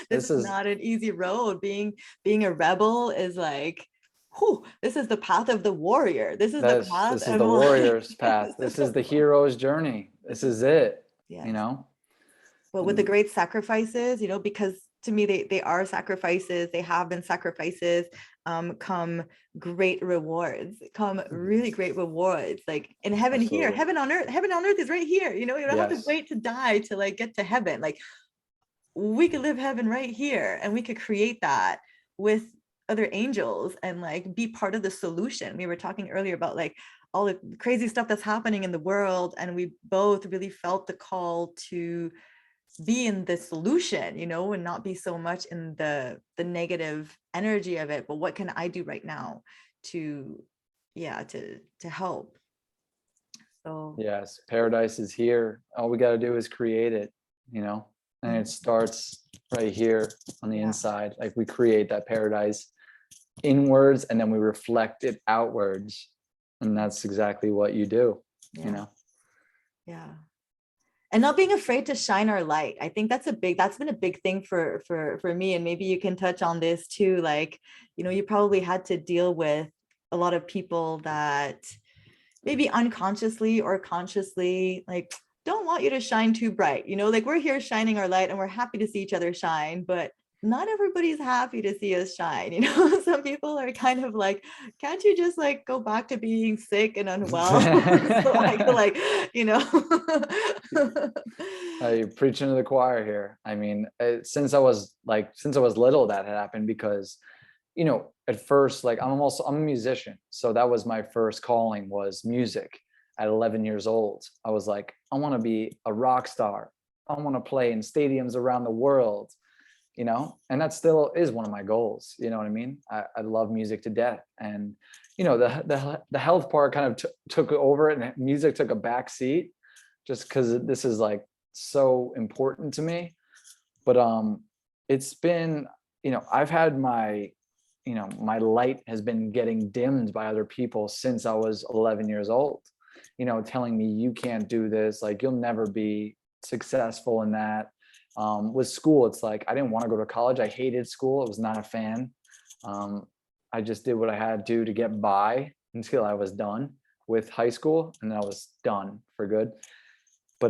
This is is, not an easy road. Being a rebel is like, whew, this is the path of the warrior. This is the this, path this is of the like warrior's path. this This is is the hero's journey. this This is is it, you yes. know? But with the And great sacrifices, because to me they are sacrifices, they have been sacrifices, come great rewards, come really great rewards, like in heaven here, absolutely. heaven on earth is right here, you don't have to Yes. wait to die to like get to heaven. Like we could live heaven right here, and we could create that with other angels and like be part of the solution. We were talking earlier about like all the crazy stuff that's happening in the world, and we both really felt the call to be in the solution, and not be so much in the negative energy of it. But what can I do right now to, yeah, to help? So Yes. Paradise is here. All we got to do is create it, and it starts right here on the yeah, inside. Like we create that paradise inwards and then we reflect it outwards. And that's exactly what you do, you yeah, know? yeah. And not being afraid to shine our light. I think that's been a big thing for me. And maybe you can touch on this too. Like, you probably had to deal with a lot of people that maybe unconsciously or consciously like don't want you to shine too bright. Like we're here shining our light and we're happy to see each other shine, but not everybody's happy to see us shine. Some people are kind of like, can't you just like go back to being sick and unwell so I can like, you know. You're preaching to the choir here. I mean, since I was little, that had happened because, at first, like I'm a musician. So that was my first calling was music at 11 years old. I was like, I want to be a rock star. I want to play in stadiums around the world, and that still is one of my goals. You know what I mean? I love music to death. And, the health part kind of took over and music took a back seat just because this is like so important to me. But it's been, I've had my light has been getting dimmed by other people since I was 11 years old, telling me you can't do this, like you'll never be successful in that. With school, it's like I didn't want to go to college. I hated school. I was not a fan. um, I just did what I had to do to get by until I was done with high school, and then I was done for good. But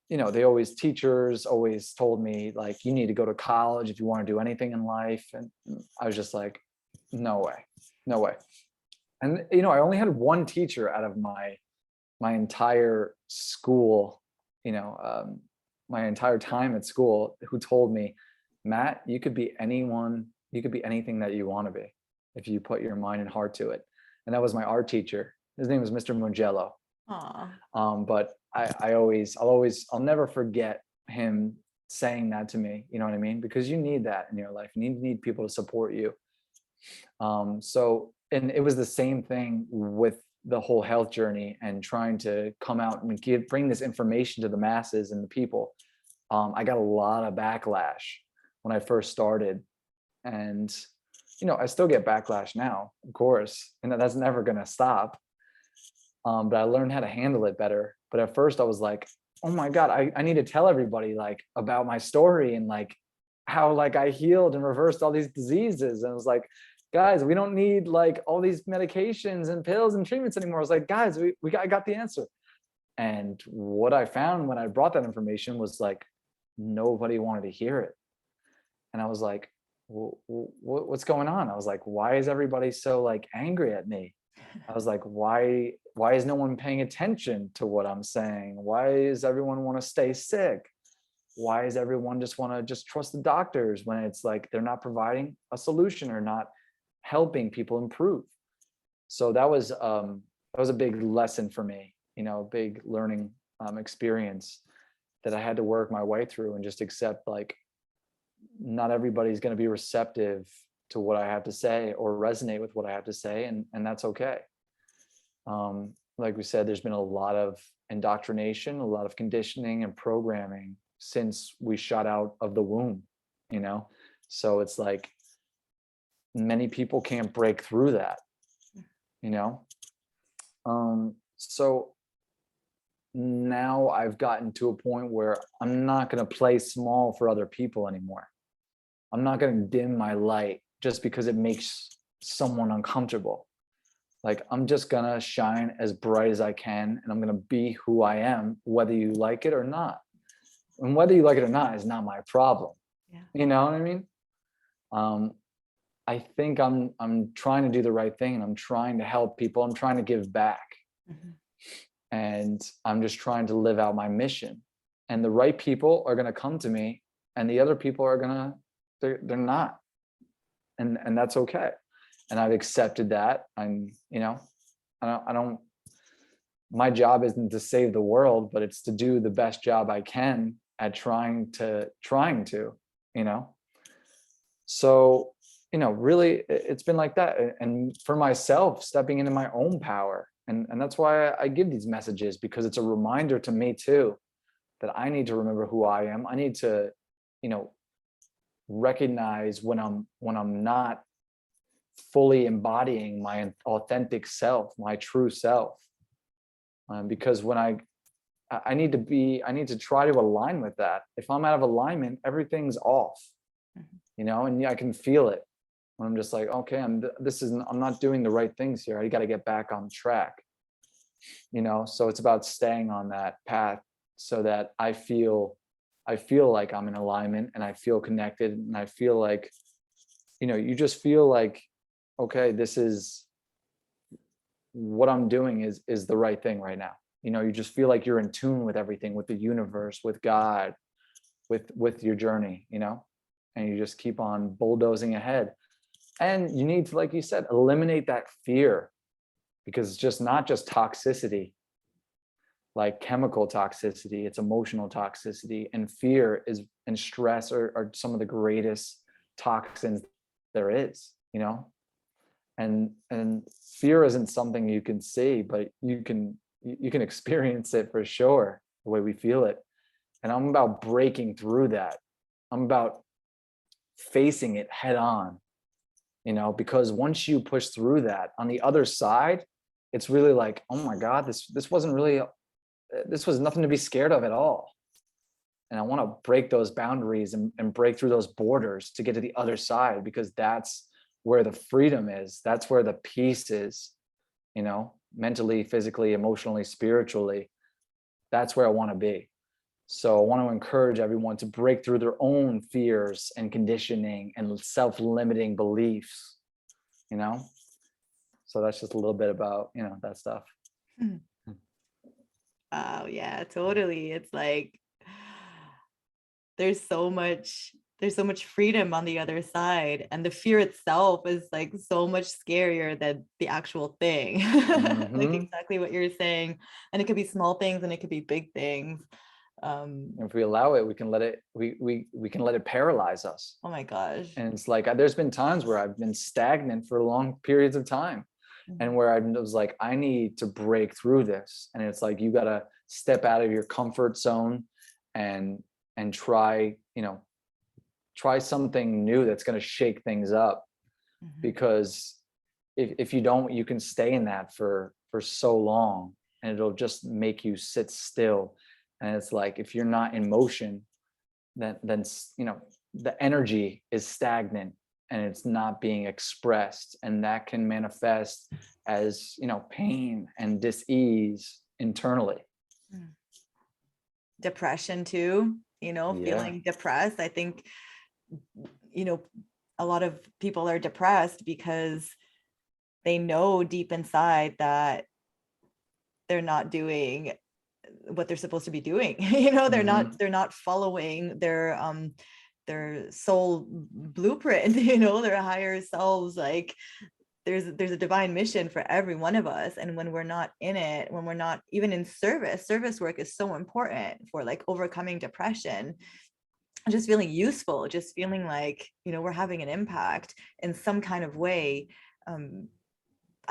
they always teachers always told me like you need to go to college if you want to do anything in life. And I was just like, no way, no way. And I only had one teacher out of my entire school, you know, my entire time at school who told me, Matt, you could be anyone, you could be anything that you want to be if you put your mind and heart to it. And that was my art teacher. His name was Mr. Mugello. Aw. But I'll never forget him saying that to me. You know what I mean? Because you need that in your life. You need people to support you. And it was the same thing with the whole health journey and trying to come out and bring this information to the masses and the people. I got a lot of backlash when I first started, and I still get backlash now, of course, and that's never going to stop. But I learned how to handle it better. But at first I was like, oh my God, I need to tell everybody like about my story and like how like I healed and reversed all these diseases. And I was like, guys, we don't need like all these medications and pills and treatments anymore. I was like, guys, I got the answer. And what I found when I brought that information was like, nobody wanted to hear it. And I was like, what's going on? I was like, why is everybody so like angry at me? I was like, why is no one paying attention to what I'm saying? Why does everyone want to stay sick? Why is everyone just want to just trust the doctors when it's like they're not providing a solution or not helping people improve? So that was a big lesson for me, a big learning experience that I had to work my way through and just accept like not everybody's going to be receptive to what I have to say or resonate with what I have to say, and that's okay. Like we said, there's been a lot of indoctrination, a lot of conditioning and programming since we shot out of the womb, you know? So it's like many people can't break through that, you know? So now I've gotten to a point where I'm not going to play small for other people anymore. I'm not going to dim my light just because it makes someone uncomfortable. Like, I'm just going to shine as bright as I can, and I'm going to be who I am, whether you like it or not. And whether you like it or not is not my problem. Yeah. You know what I mean? I think I'm trying to do the right thing, and I'm trying to help people. I'm trying to give back. Mhm. And I'm just trying to live out my mission. And the right people are going to come to me, and the other people are going to, they're not. And that's okay. And I've accepted that. I'm, you know, I don't, my job isn't to save the world, but it's to do the best job I can at trying to, you know. So, you know, really it's been like that. And for myself, stepping into my own power. And that's why I give these messages, because it's a reminder to me too, that I need to remember who I am. I need to, you know, recognize when I'm not fully embodying my authentic self, my true self. Because when I need to try to align with that. If I'm out of alignment, everything's off, you know, and I can feel it when I'm just like, okay, I'm not doing the right things here. I got to get back on track, you know? So it's about staying on that path so that I feel like I'm in alignment, and I feel connected, and I feel like, you know, you just feel like, okay, this is what I'm doing is the right thing right now. You know, you just feel like you're in tune with everything, with the universe, with God, with your journey, you know, and you just keep on bulldozing ahead. And you need to, like you said, eliminate that fear, because it's just not just toxicity, like chemical toxicity, it's emotional toxicity, and fear and stress are some of the greatest toxins there is, you know. And fear isn't something you can see, but you can experience it for sure, the way we feel it. And I'm about breaking through that. I'm about facing it head on, you know, because once you push through that, on the other side, it's really like, oh my God, this wasn't really, this was nothing to be scared of at all. And I want to break those boundaries and break through those borders to get to the other side, because that's where the freedom is. That's where the peace is, you know, mentally, physically, emotionally, spiritually. That's where I want to be. So I want to encourage everyone to break through their own fears and conditioning and self-limiting beliefs, you know? So that's just a little bit about, you know, that stuff. Wow, yeah, totally. It's like there's so much freedom on the other side, and the fear itself is like so much scarier than the actual thing. Like exactly what you're saying. And it could be small things and it could be big things. If we allow it, we can let it, we can let it paralyze us. Oh my gosh. And it's like, there's been times where I've been stagnant for long periods of time, and where I was like, I need to break through this. And it's like, you got to step out of your comfort zone and try, you know, try something new that's going to shake things up. Because if you don't, you can stay in that for so long, and it'll just make you sit still. And it's like, if you're not in motion, then you know, the energy is stagnant and it's not being expressed, and that can manifest as, you know, pain and dis-ease internally. Depression too, you know, Yeah. feeling depressed. I think, you know, a lot of people are depressed because they know deep inside that they're not doing what they're supposed to be doing. You know, they're not following their soul blueprint, you know, their higher selves. Like there's a divine mission for every one of us, and when we're not in it, when we're not even in service work is so important for like overcoming depression. just feeling useful, just feeling like, we're having an impact in some kind of way.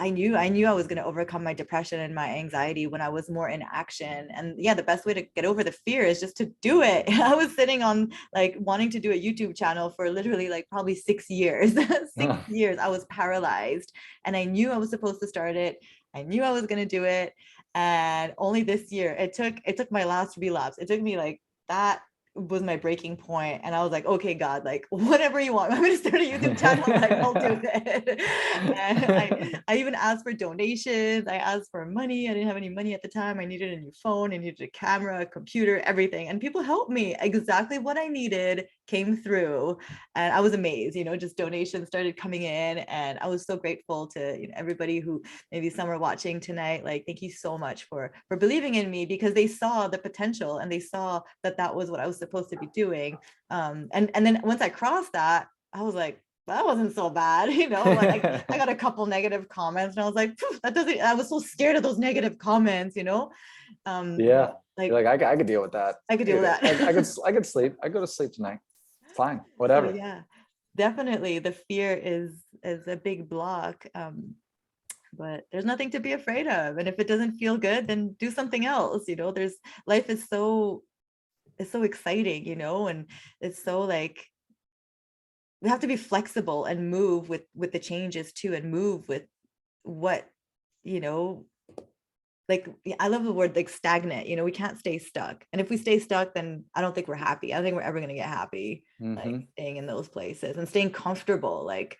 I knew I was going to overcome my depression and my anxiety when I was more in action. And yeah, the best way to get over the fear is just to do it. I was sitting on like wanting to do a YouTube channel for literally like probably 6 years. 6 years. I was paralyzed, and I knew I was supposed to start it. I knew I was going to do it. And only this year, it took my last relapse. It took me like that was my breaking point, and I was like, okay, God, like whatever you want, I'm gonna start a YouTube channel, like I'll do it. And I even asked for donations. I asked for money. I didn't have any money at the time. I needed a new phone, I needed a camera, a computer, everything, and people helped me. Exactly what I needed came through, and I was amazed. Just donations started coming in, and I was so grateful to everybody who maybe some are watching tonight. Like, thank you so much for believing in me, because they saw the potential and they saw that was what I was supposed to be doing. And then once I crossed that, I was like, well, that wasn't so bad. Like I got a couple negative comments, and I was like, that doesn't, I was so scared of those negative comments. Yeah. Like, You're like, I could deal with that. I could deal with that. I could sleep. I go to sleep tonight. Fine, So whatever. yeah, definitely the fear is a big block. But there's nothing to be afraid of. And if it doesn't feel good, then do something else. There's, life is so, it's so exciting, and it's so like, we have to be flexible and move with the changes too, and move with what, you know, like, I love the word like stagnant. We can't stay stuck. And if we stay stuck, then I don't think we're happy. I don't think we're ever going to get happy, like staying in those places and staying comfortable. Like,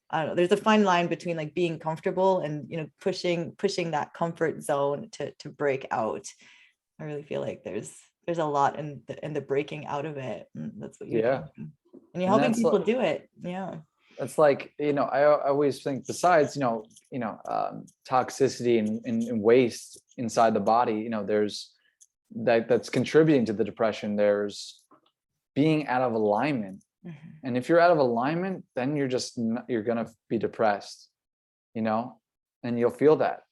I don't know, there's a fine line between like being comfortable and, pushing that comfort zone to break out. I really feel like there's a lot in the breaking out of it. And that's what you're Yeah. doing. And you're And helping that's people do it. Yeah. It's like, I always think, besides, toxicity and waste inside the body, there's that's contributing to the depression. There's being out of alignment. And if you're out of alignment, then you're going to be depressed, and you'll feel that.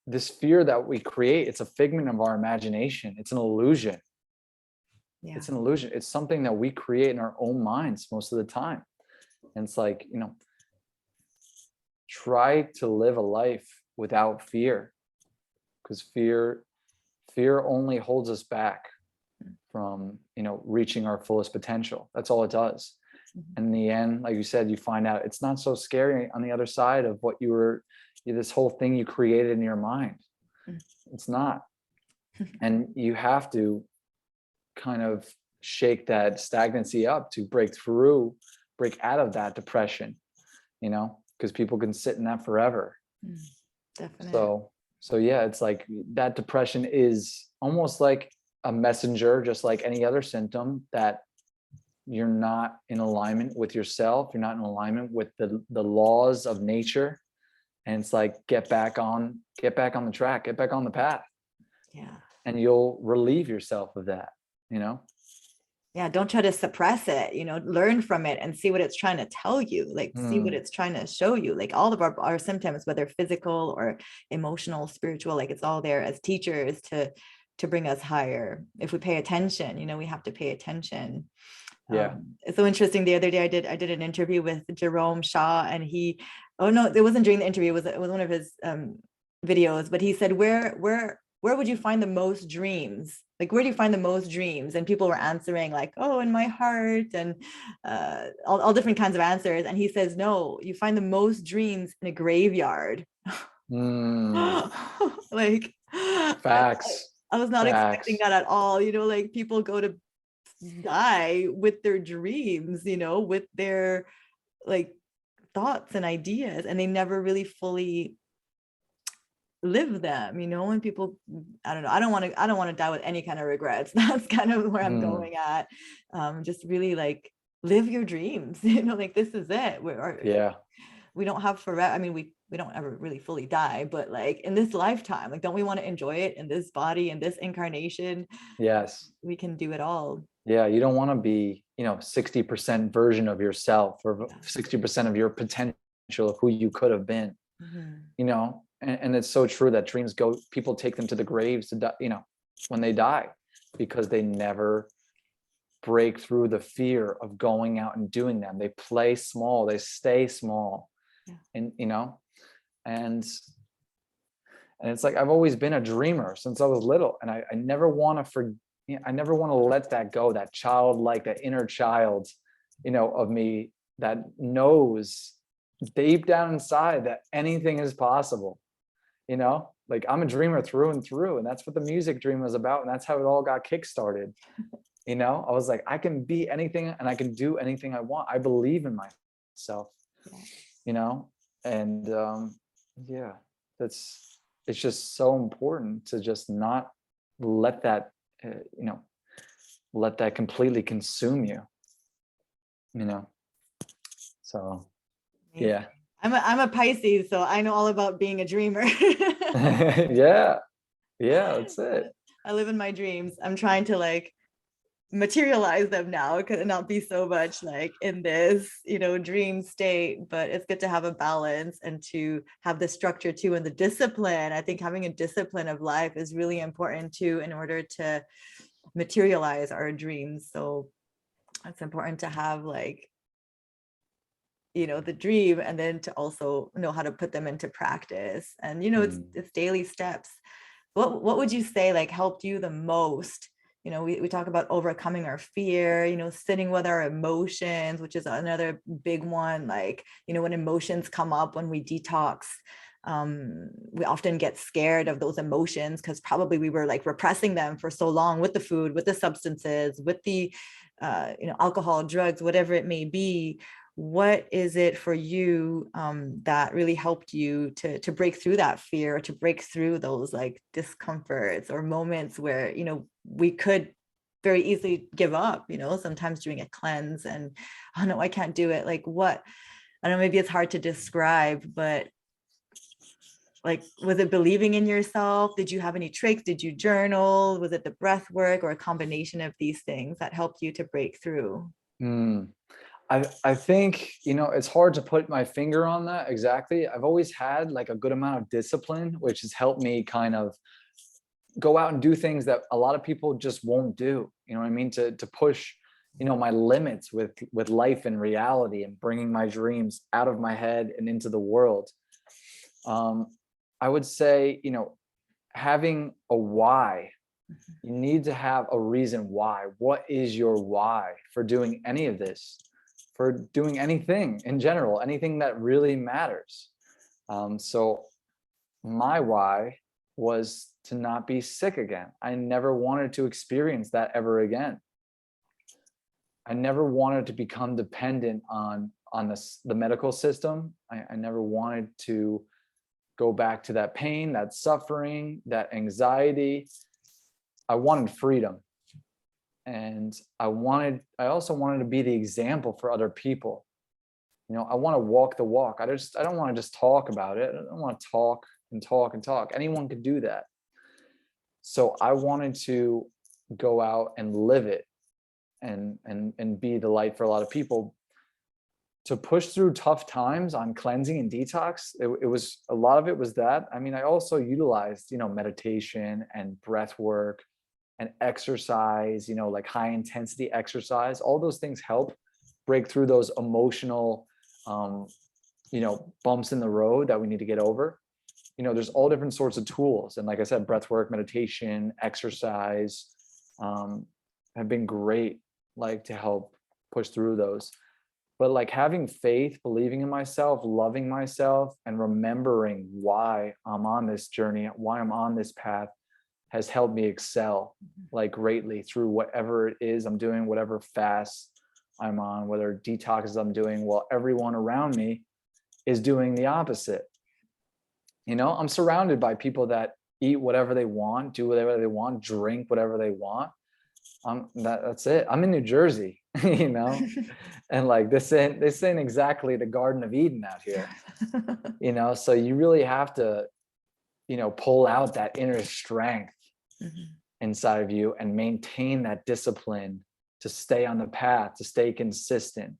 This fear that we create, it's a figment of our imagination. It's an illusion. Yeah. It's an illusion. It's something that we create in our own minds most of the time. And it's like, try to live a life without fear, because fear only holds us back from, reaching our fullest potential. That's all it does. And in the end, like you said, you find out it's not so scary on the other side of what this whole thing you created in your mind. It's not. And you have to kind of shake that stagnancy up to break out of that depression, because people can sit in that forever. Definitely. So yeah, it's like that depression is almost like a messenger, just like any other symptom, that you're not in alignment with yourself. You're not in alignment with the laws of nature. And it's like, get back on the track, get back on the path. Yeah. And you'll relieve yourself of that, Yeah, don't try to suppress it, learn from it and see what it's trying to tell you, like see what it's trying to show you. Like, all of our symptoms, whether physical or emotional, spiritual, like it's all there as teachers to bring us higher. If we pay attention, we have to pay attention. Yeah. It's so interesting. The other day I did an interview with Jerome Shaw, and oh no, it wasn't during the interview, it was one of his videos, but he said, where would you find the most dreams? Like, where do you find the most dreams? And people were answering like, oh, in my heart, and all different kinds of answers. And he says, no, you find the most dreams in a graveyard. Like, Facts. I was not expecting that at all. Like, people go to die with their dreams, with their like thoughts and ideas, and they never really fully live them. And people, I don't know, I don't want to die with any kind of regrets. That's kind of where I'm going at. Just really like live your dreams. Like, this is it. We don't have forever. I mean, we don't ever really fully die, but like in this lifetime, like, don't we want to enjoy it in this body, in this incarnation? Yes. We can do it all. Yeah, you don't want to be 60% version of yourself, or 60% of your potential of who you could have been. And it's so true that dreams people take them to the graves to die, when they die, because they never break through the fear of going out and doing them. They play small, they stay small. Yeah. And and it's like I've always been a dreamer since I was little, and I never want to I never want to let that go, that childlike, that inner child, of me that knows deep down inside that anything is possible. Like I'm a dreamer through and through, and that's what the music dream was about, and that's how it all got kickstarted. I was like, I can be anything and I can do anything I want. I believe in myself. And yeah, it's just so important to just not let that let that completely consume you. So yeah. I'm a Pisces, so I know all about being a dreamer. Yeah, that's it. I live in my dreams. I'm trying to like materialize them now, because not be so much like in this dream state, but it's good to have a balance and to have the structure too, and the discipline. I think having a discipline of life is really important too, in order to materialize our dreams. So it's important to have like the dream, and then to also know how to put them into practice. And it's daily steps. What would you say like helped you the most? We talk about overcoming our fear, sitting with our emotions, which is another big one. Like, when emotions come up, when we detox, we often get scared of those emotions because probably we were like repressing them for so long with the food, with the substances, with the, alcohol, drugs, whatever it may be. What is it for you that really helped you to break through that fear, or to break through those like discomforts or moments where, we could very easily give up, sometimes doing a cleanse and, oh no, I can't do it. Like what, I don't know, maybe it's hard to describe, but like, was it believing in yourself? Did you have any tricks? Did you journal? Was it the breath work, or a combination of these things that helped you to break through? I think, it's hard to put my finger on that exactly. I've always had like a good amount of discipline, which has helped me kind of go out and do things that a lot of people just won't do. You know what I mean? To push, my limits with life and reality, and bringing my dreams out of my head and into the world. I would say, having a why. You need to have a reason why. What is your why for doing any of this? For doing anything in general, anything that really matters. So my why was to not be sick again. I never wanted to experience that ever again. I never wanted to become dependent on the medical system. I never wanted to go back to that pain, that suffering, that anxiety. I wanted freedom. And I also wanted to be the example for other people. I want to walk the walk. I don't want to just talk about it. I don't want to talk and talk and talk. Anyone could do that. So I wanted to go out and live it, and be the light for a lot of people. To push through tough times on cleansing and detox, it was a lot of it was that. I mean, I also utilized, meditation and breath work and exercise, like high intensity exercise. All those things help break through those emotional, bumps in the road that we need to get over. There's all different sorts of tools. And like I said, breath work, meditation, exercise have been great, like to help push through those. But like having faith, believing in myself, loving myself, and remembering why I'm on this journey, why I'm on this path, has helped me excel like greatly through whatever it is I'm doing, whatever fast I'm on, whether detoxes I'm doing, while everyone around me is doing the opposite. I'm surrounded by people that eat whatever they want, do whatever they want, drink whatever they want. That's it. I'm in New Jersey, and like this ain't exactly the Garden of Eden out here, so you really have to, pull out that inner strength inside of you and maintain that discipline to stay on the path, to stay consistent,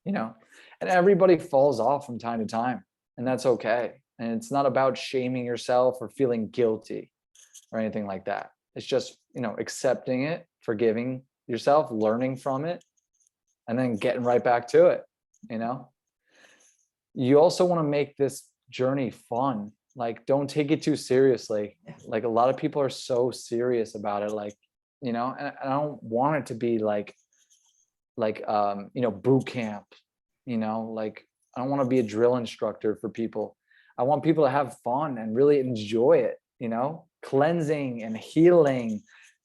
and everybody falls off from time to time, and that's okay. And it's not about shaming yourself or feeling guilty or anything like that. It's just, accepting it, forgiving yourself, learning from it, and then getting right back to it. You know, you also want to make this journey fun. Like, don't take it too seriously. Like, a lot of people are so serious about it. Like, you know, and I don't want it to be like you know, boot camp, you know, like, I don't want to be a drill instructor for people. I want people to have fun and really enjoy it, you know, cleansing and healing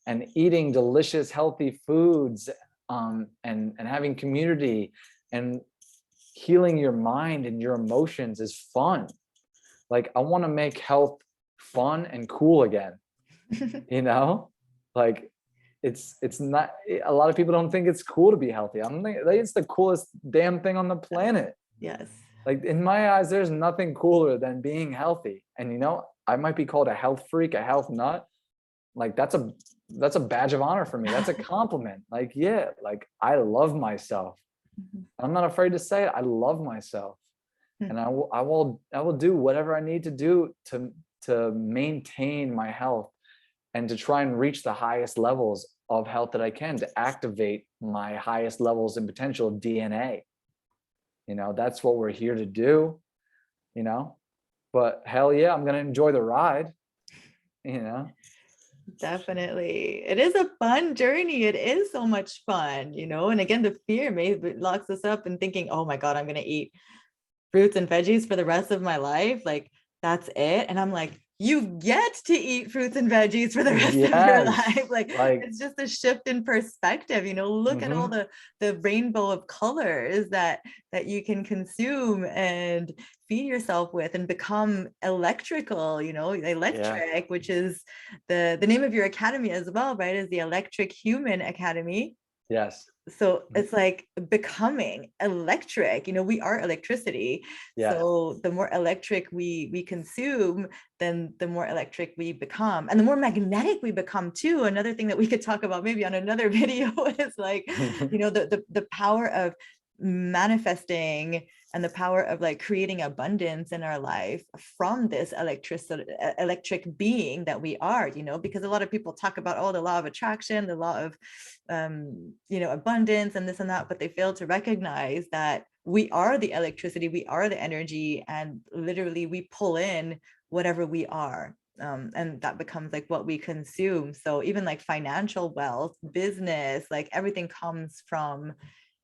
and eating delicious, healthy foods, and having community and healing your mind and your emotions is fun. Like, I want to make health fun and cool again, you know, like, it's not, a lot of people don't think it's cool to be healthy. I don't think it's the coolest damn thing on the planet. Yes. Like, in my eyes, there's nothing cooler than being healthy. And, you know, I might be called a health freak, a health nut. Like, that's a badge of honor for me. That's a compliment. Like, yeah, like, I love myself. I'm not afraid to say it. I love myself. And I will do whatever I need to do to maintain my health and to try and reach the highest levels of health that I can, to activate my highest levels and potential of DNA. You know, that's what we're here to do, you know, but hell yeah, I'm going to enjoy the ride, you know. Definitely. It is a fun journey. It is so much fun, you know, and again, the fear maybe locks us up in thinking, oh my God, I'm going to eat fruits and veggies for the rest of my life. Like, that's it. And I'm like, you get to eat fruits and veggies for the rest of your life. Like, it's just a shift in perspective, you know. Look at all the rainbow of colors that you can consume and feed yourself with and become electrical, you know, electric, which is the name of your academy as well, right? Is the Electric Human Academy. Yes. So it's like becoming electric, you know, we are electricity. Yeah. So the more electric we consume, then the more electric we become, and the more magnetic we become too. Another thing that we could talk about maybe on another video is like, you know, the power of manifesting and the power of like creating abundance in our life from this electric being that we are, you know, because a lot of people talk about, oh, the law of attraction, the law of you know, abundance and this and that, but they fail to recognize that we are the electricity, we are the energy, and literally we pull in whatever we are. And that becomes like what we consume. So even like financial wealth, business, like everything comes from,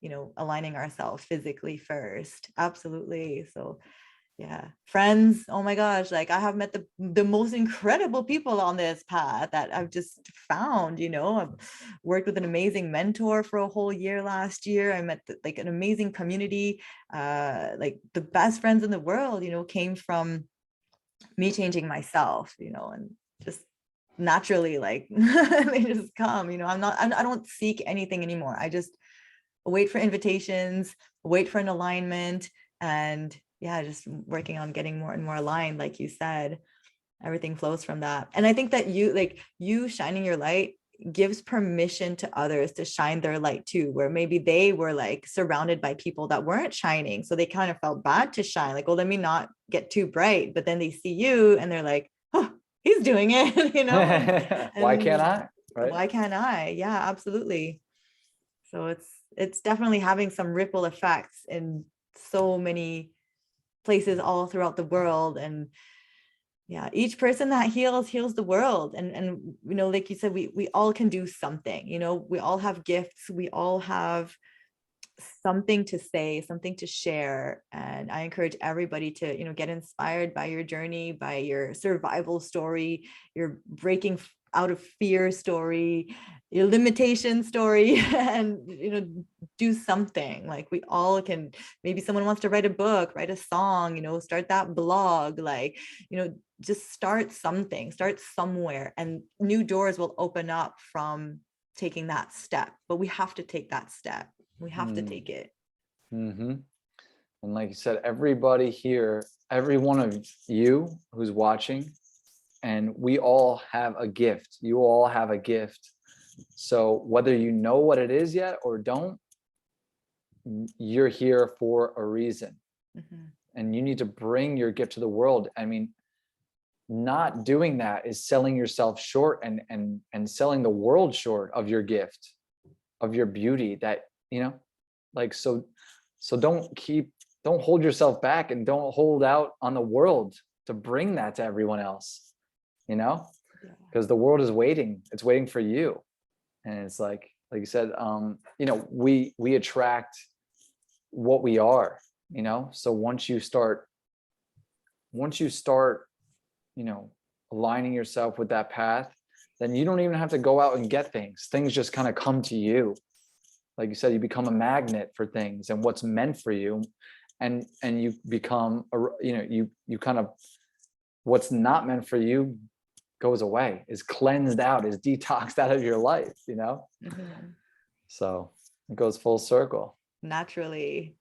you know, aligning ourselves physically first. Absolutely. So yeah, friends, oh my gosh, like I have met the most incredible people on this path that I've just found, you know. I've worked with an amazing mentor for a whole year last year. I met like an amazing community, like the best friends in the world, you know, came from me changing myself, you know, and just naturally, like they just come, you know. I don't seek anything anymore. I just wait for invitations, wait for an alignment, and yeah, just working on getting more and more aligned. Like you said, everything flows from that. And I think that you shining your light gives permission to others to shine their light too, where maybe they were like surrounded by people that weren't shining, so they kind of felt bad to shine, like, well, let me not get too bright. But then they see you and they're like, oh, he's doing it, you know. And why can't I? Right? Why can't I? Yeah, absolutely. So it's definitely having some ripple effects in so many places all throughout the world. And yeah, each person that heals the world. And you know, like you said, we all can do something, you know, we all have gifts, we all have something to say, something to share. And I encourage everybody to, you know, get inspired by your journey, by your survival story, your breaking out of fear story, your limitation story, and, you know, do something. Like, we all can. Maybe someone wants to write a book, write a song, you know, start that blog, like, you know, just start something, start somewhere, and new doors will open up from taking that step. But we have to take that step. We have to take it. Mm-hmm. And like you said, everybody here, every one of you who's watching, and we all have a gift. You all have a gift. So whether you know what it is yet or don't, you're here for a reason. Mm-hmm. And you need to bring your gift to the world. I mean, not doing that is selling yourself short and selling the world short of your gift. of your beauty that, like, so don't hold yourself back, and don't hold out on the world to bring that to everyone else, Yeah. because the world is waiting. It's waiting for you. And it's like you said, we attract what we are, so once you start aligning yourself with that path, then you don't even have to go out and get things just kind of come to you. Like you said, you become a magnet for things and what's meant for you, and you become you kind of, what's not meant for you goes away, is cleansed out, is detoxed out of your life. Mhm. So it goes full circle. Naturally.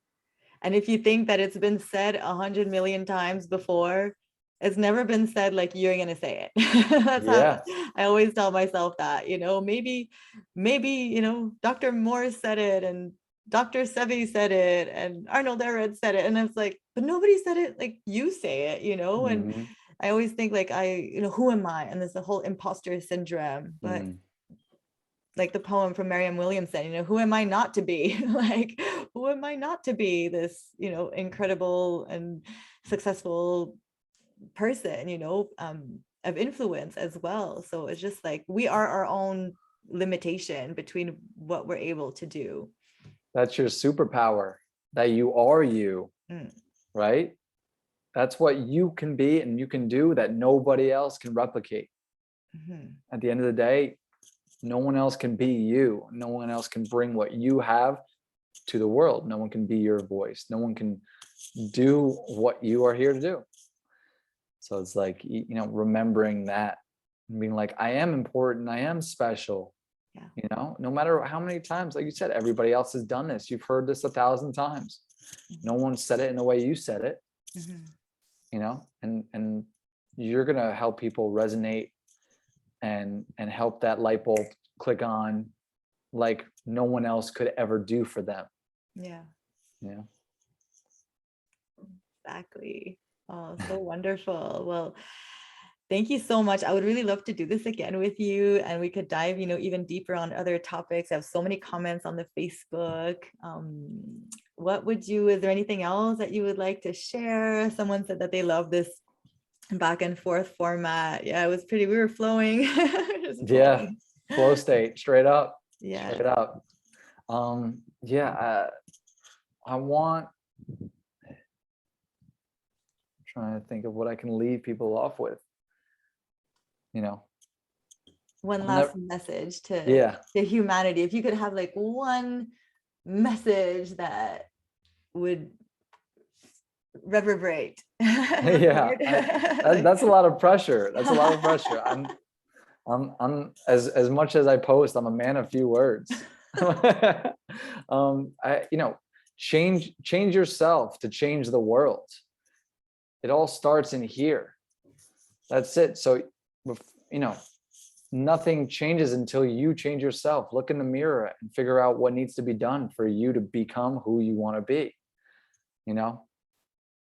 And if you think that it's been said 100 million times before, it's never been said like you're gonna say it. That's how Yeah. I always tell myself that, maybe, Dr. Moore said it, and Dr. Sebi said it, and Arnold Ehret said it. And it's like, but nobody said it like you say it. And Mhm. I always think like who am I? And there's the whole imposter syndrome. But Mhm. like the poem from Marianne Williamson, who am I not to be? Like, who am I not to be this, incredible and successful person, of influence as well. So it's just like we are our own limitation between what we're able to do. That's your superpower, that you are you, Mm. right? That's what you can be and you can do that nobody else can replicate. Mhm. At the end of the day, no one else can be you. No one else can bring what you have to the world. No one can be your voice. No one can do what you are here to do. So it's like, remembering that and being like, I am important. I am special. Yeah. No matter how many times, like you said, everybody else has done this. You've heard this 1,000 times. No one said it in the way you said it, Mhm. and you're going to help people resonate and help that light bulb click on like no one else could ever do for them. Yeah, Yeah. exactly. Oh, so wonderful. Well, thank you so much. I would really love to do this again with you, and we could dive, even deeper on other topics. I have so many comments on the Facebook. Is there anything else that you would like to share? Someone said that they love this back and forth format. Yeah, we were flowing. Just Yeah. flowing. Flow state, straight up, Yeah. straight up. Yeah. I want, trying to think of what I can leave people off with. One I'll last never, message to yeah. humanity. If you could have like one message that would reverberate. What's the Yeah. word? That's a lot of pressure. That's a lot of pressure. I'm as much as I post, I'm a man of few words. Change yourself to change the world. It all starts in here. That's it. So, nothing changes until you change yourself. Look in the mirror and figure out what needs to be done for you to become who you want to be,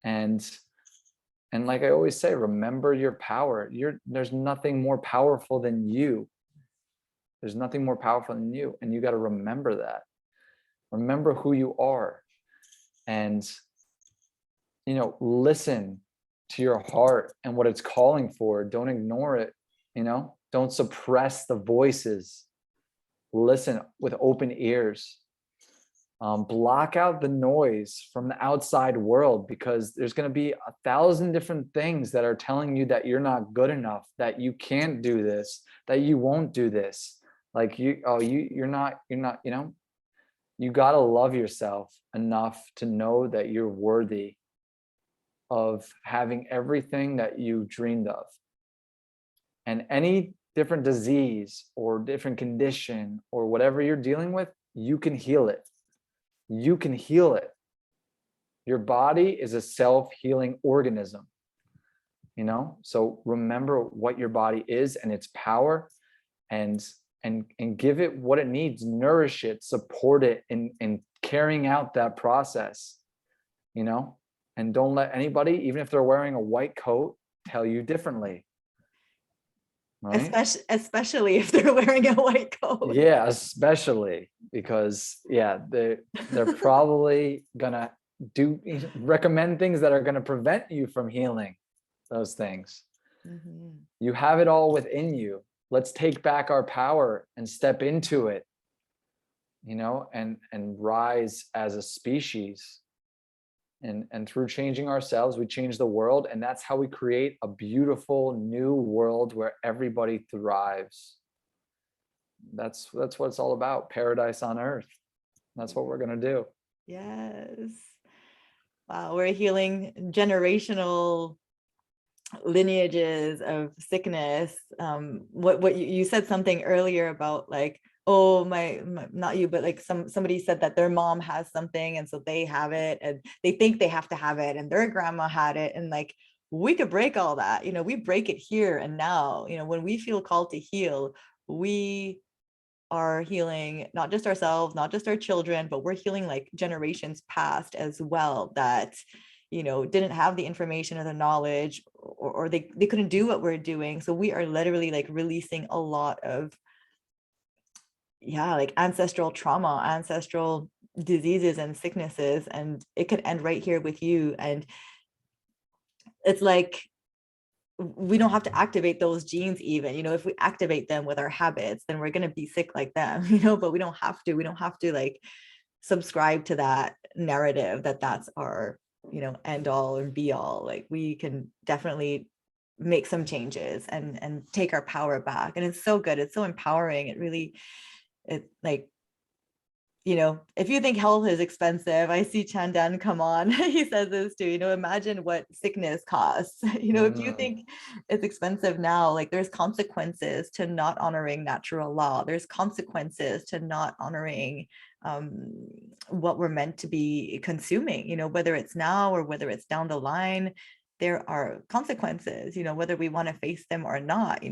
and like I always say, remember your power. There's nothing more powerful than you. There's nothing more powerful than you. And you got to remember that. Remember who you are. And, listen to your heart and what it's calling for. Don't ignore it. Don't suppress the voices. Listen with open ears. Block out the noise from the outside world, because there's going to be 1,000 different things that are telling you that you're not good enough, that you can't do this, that you won't do this. Like you're not, you got to love yourself enough to know that you're worthy of having everything that you dreamed of. And any different disease or different condition or whatever you're dealing with, you can heal it. You can heal it. Your body is a self-healing organism, so remember what your body is and its power, and give it what it needs, nourish it, support it in carrying out that process, and don't let anybody, even if they're wearing a white coat, tell you differently. right? Especially if they're wearing a white coat. Yeah, especially because yeah, they're probably gonna do recommend things that are gonna prevent you from healing those things. Mhm. You have it all within you. Let's take back our power and step into it, and rise as a species. And through changing ourselves, we change the world, and that's how we create a beautiful new world where everybody thrives. That's what it's all about. Paradise on earth. That's what we're gonna do. Yes. Wow, we're healing generational lineages of sickness. What you said something earlier about like, oh my not you, but like somebody said that their mom has something and so they have it and they think they have to have it and their grandma had it, and like we could break all that. We break it here and now. When we feel called to heal, we are healing not just ourselves, not just our children, but we're healing like generations past as well that didn't have the information or the knowledge, or they couldn't do what we're doing. So we are literally like releasing a lot of like ancestral trauma, ancestral diseases and sicknesses, and it could end right here with you. And it's like we don't have to activate those genes even. If we activate them with our habits, then we're going to be sick like them. But we don't have to like subscribe to that narrative that that's our end all and be all. Like we can definitely make some changes and take our power back, and it's so good, it's so empowering. It really, it like, if you think health is expensive, I see Chandan come on. He says this too, imagine what sickness costs. If you Mm, think it's expensive now, like there's consequences to not honoring natural law. There's consequences to not honoring what we're meant to be consuming, whether it's now or whether it's down the line. There are consequences, whether we want to face them or not.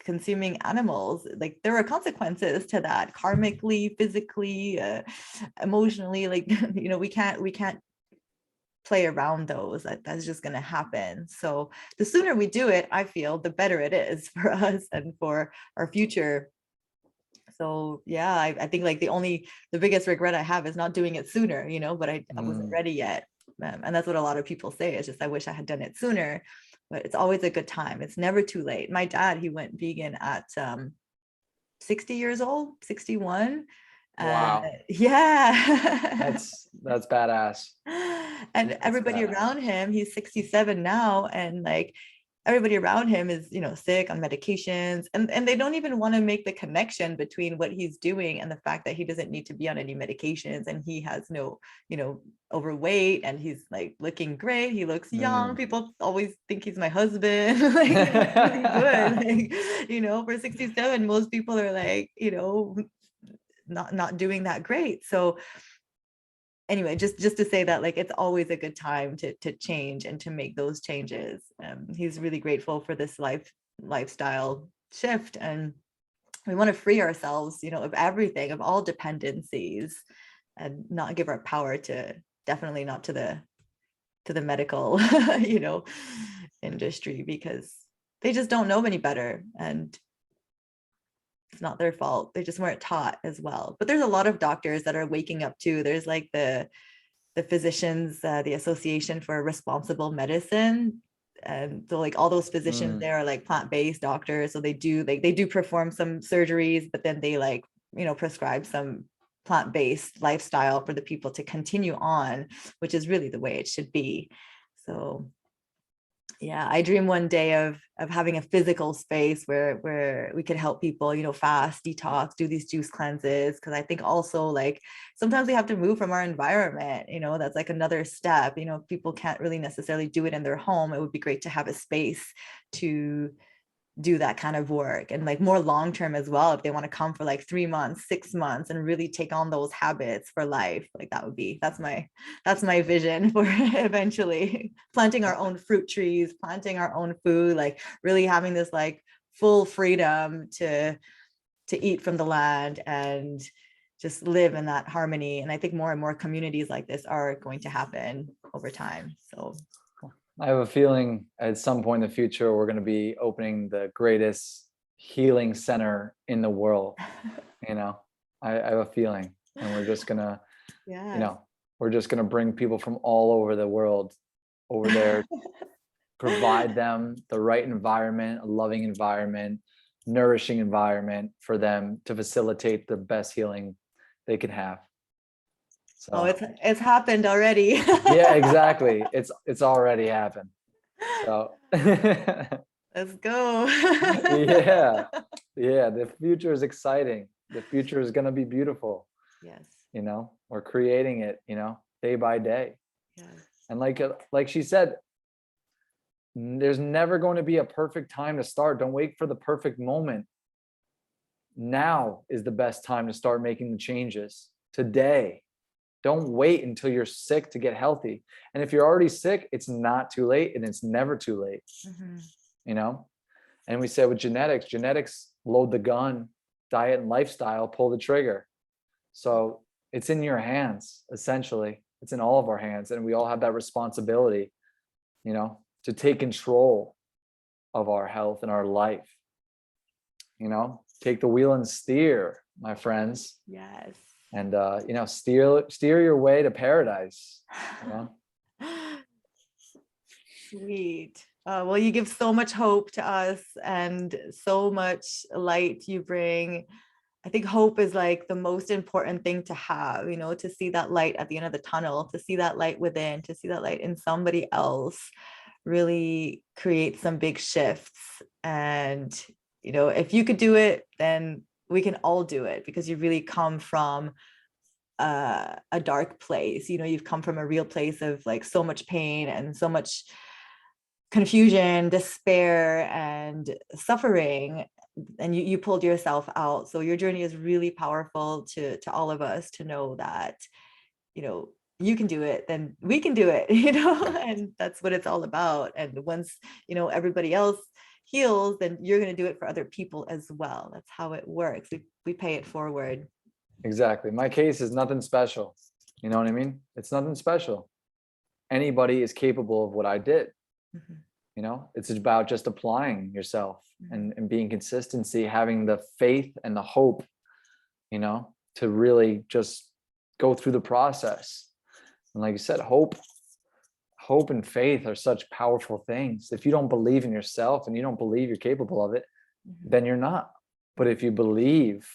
Consuming animals, like there are consequences to that, karmically, physically, emotionally. Like we can't play around those. That's just going to happen. So the sooner we do it, I feel, the better it is for us and for our future. So yeah, I think like the biggest regret I have is not doing it sooner, but I wasn't mm. ready yet. And that's what a lot of people say. It's just, I wish I had done it sooner, but it's always a good time. It's never too late. My dad, he went vegan at 60 years old, 61. Wow, Yeah. that's badass. And That's everybody badass. around him, he's 67 now, and like everybody around him is sick on medications, and they don't even want to make the connection between what he's doing and the fact that he doesn't need to be on any medications, and he has no overweight, and he's like looking great, he looks young. Mm. People always think he's my husband. Like he looks really good. Like for 67, most people are like not doing that great. So anyway, just to say that like it's always a good time to change and to make those changes. He's really grateful for this lifestyle shift, and we want to free ourselves of everything, of all dependencies, and not give our power to, definitely not to the medical industry, because they just don't know any better, and it's not their fault. They just weren't taught as well. But there's a lot of doctors that are waking up too. There's like the physicians, the Association for Responsible Medicine. And so like all those physicians Mm. there are like plant-based doctors. So they do perform some surgeries, but then they like, prescribe some plant-based lifestyle for the people to continue on, which is really the way it should be. So yeah, I dream one day of having a physical space where we could help people fast, detox, do these juice cleanses, because I think also like sometimes we have to move from our environment. That's like another step. People can't really necessarily do it in their home. It would be great to have a space to do that kind of work, and like more long term as well, if they want to come for like 3 months, 6 months, and really take on those habits for life. Like that's my vision for eventually planting our own fruit trees, planting our own food, like really having this like full freedom to eat from the land and just live in that harmony. And I think more and more communities like this are going to happen over time. So I have a feeling at some point in the future, we're going to be opening the greatest healing center in the world. You know, I have a feeling, and we're just gonna, you Yes. know, we're just gonna bring people from all over the world over there, provide them the right environment, a loving environment, nourishing environment for them to facilitate the best healing they can have. Oh, So it's happened already. yeah, exactly. It's already happened. So Let's go. yeah, yeah, the future is exciting. The future is gonna be beautiful. Yes. We're creating it, day by day. Yes. And like she said, there's never going to be a perfect time to start. Don't wait for the perfect moment. Now is the best time to start making the changes. Today. Don't wait until you're sick to get healthy. And if you're already sick, it's not too late, and it's never too late. you know and we said with genetics load the gun, diet and lifestyle pull the trigger. So it's in your hands. Essentially, it's in all of our hands, and we all have that responsibility, to take control of our health and our life. Take the wheel and steer, my friends. Yes. And steer your way to paradise. Sweet. Well, you give so much hope to us and so much light you bring. I think hope is like the most important thing to have, to see that light at the end of the tunnel, to see that light within, to see that light in somebody else really create some big shifts. And, if you could do it, then we can all do it, because you really come from a dark place. You've come from a real place of like so much pain and so much confusion, despair, and suffering, and you pulled yourself out. So your journey is really powerful to all of us to know that you can do it, then we can do it. And that's what it's all about. And once everybody else heals, then you're going to do it for other people as well. That's how it works. We pay it forward. Exactly. My case is nothing special. You know what I mean? It's nothing special. Anybody is capable of what I did. It's about just applying yourself and being consistency, having the faith and the hope, to really just go through the process. And like you said, hope and faith are such powerful things. If you don't believe in yourself and you don't believe you're capable of it, then you're not. But if you believe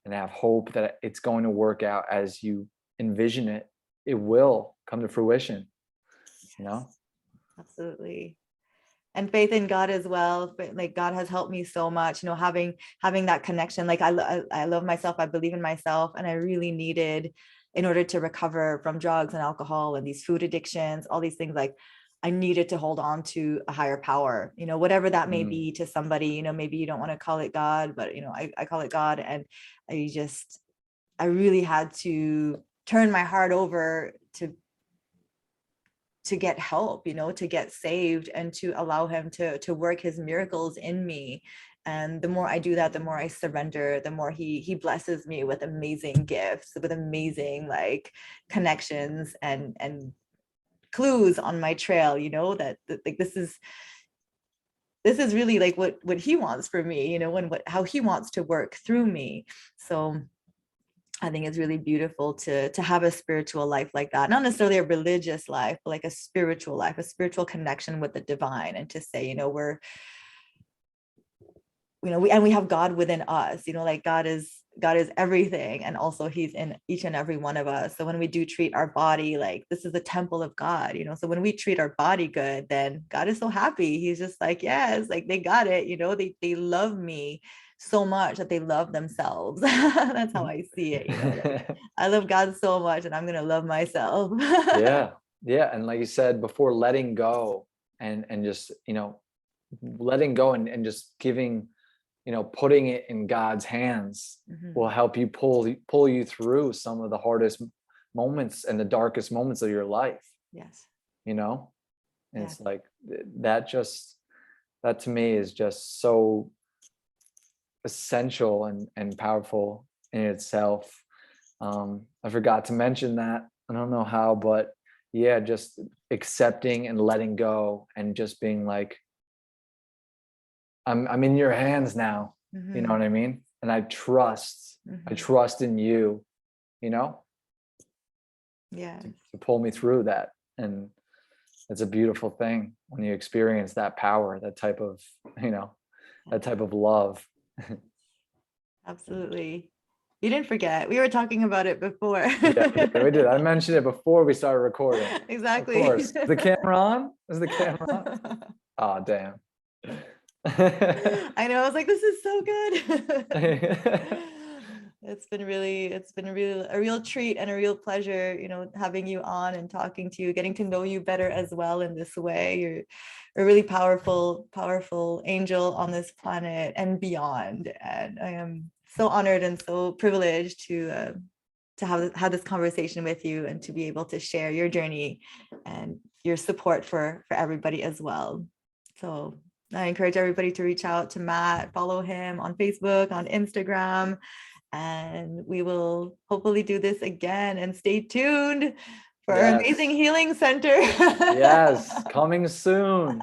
and have hope that it's going to work out as you envision it, it will come to fruition. Absolutely. And faith in God as well. But like God has helped me so much, having that connection. Like I love myself, I believe in myself, and I really needed, in order to recover from drugs and alcohol and these food addictions, all these things, like I needed to hold on to a higher power, whatever that may be to somebody. Maybe you don't want to call it God, but I call it God. And I really had to turn my heart over to get help, to get saved, and to allow him to work his miracles in me. And the more I do that, the more I surrender, the more he blesses me with amazing gifts, with amazing like connections and clues on my trail, that like this is really like what he wants for me, and how he wants to work through me. So I think it's really beautiful to have a spiritual life like that, not necessarily a religious life, but like a spiritual life, a spiritual connection with the divine, and to say, we have God within us, like God is everything, and also he's in each and every one of us. So when we do treat our body like this is the temple of God, so when we treat our body good, then God is so happy. He's just like, yes, like they got it, they love me so much that they love themselves. That's how I see it. Like, I love God so much, and I'm gonna love myself. yeah and like you said before, letting go and just letting go and just giving, putting it in God's hands will help you pull you through some of the hardest moments and the darkest moments of your life. Yes. And it's like that to me is just so essential and powerful in itself. I forgot to mention that. I don't know how, but yeah, just accepting and letting go and just being like, I'm in your hands now. You know Mhm, what I mean? And I mhm. trust in you, you know, Yes. to pull me through that. And it's a beautiful thing when you experience that power, that type of, you know, that type of love. Absolutely. You didn't forget. We were talking about it before. Yeah, we did. I mentioned it before we started recording. Of Exactly. course. Is the camera on? Is the camera on? Oh, damn. I know. I was like, this is so good. It's been a real treat and a real pleasure, having you on and talking to you, getting to know you better as well in this way. You're a really powerful, powerful angel on this planet and beyond. And I am so honored and so privileged to have this conversation with you and to be able to share your journey and your support for everybody as well. So I encourage everybody to reach out to Matt, follow him on Facebook, on Instagram, and we will hopefully do this again. And stay tuned for our amazing Yes. healing center. Yes. Coming soon.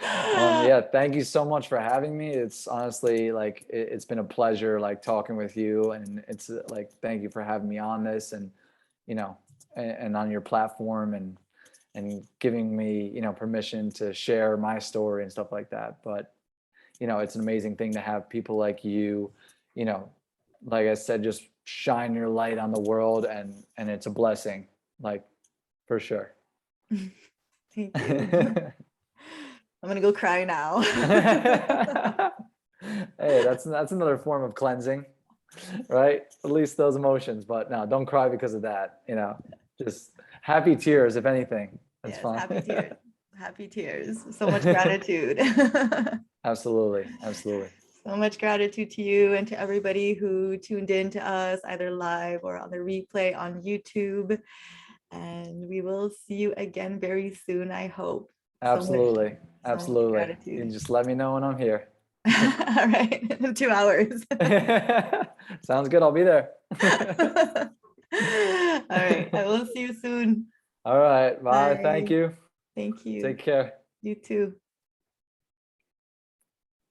Yeah, thank you so much for having me. It's honestly like it's been a pleasure like talking with you, and it's like thank you for having me on this, and you know, and on your platform, and giving me, you know, permission to share my story and stuff like that. But you know, it's an amazing thing to have people like you know, like I said, just shine your light on the world, and it's a blessing, like for sure. Thank you. I'm gonna go cry now. Hey, that's another form of cleansing, right? Release those emotions, but no, don't cry because of that. You know, just happy tears, if anything. That's Yes, fine. happy tears. Happy tears. So much gratitude. Absolutely, absolutely. So much gratitude to you and to everybody who tuned in to us either live or on the replay on YouTube. And we will see you again very soon, I hope. Absolutely, So much absolutely. You gratitude. just let me know when I'm here. All right, in 2 hours. Sounds good. I'll be there. All right, I will see you soon. All right. Bye. Thank Bye. you. Thank you. Take care. You too.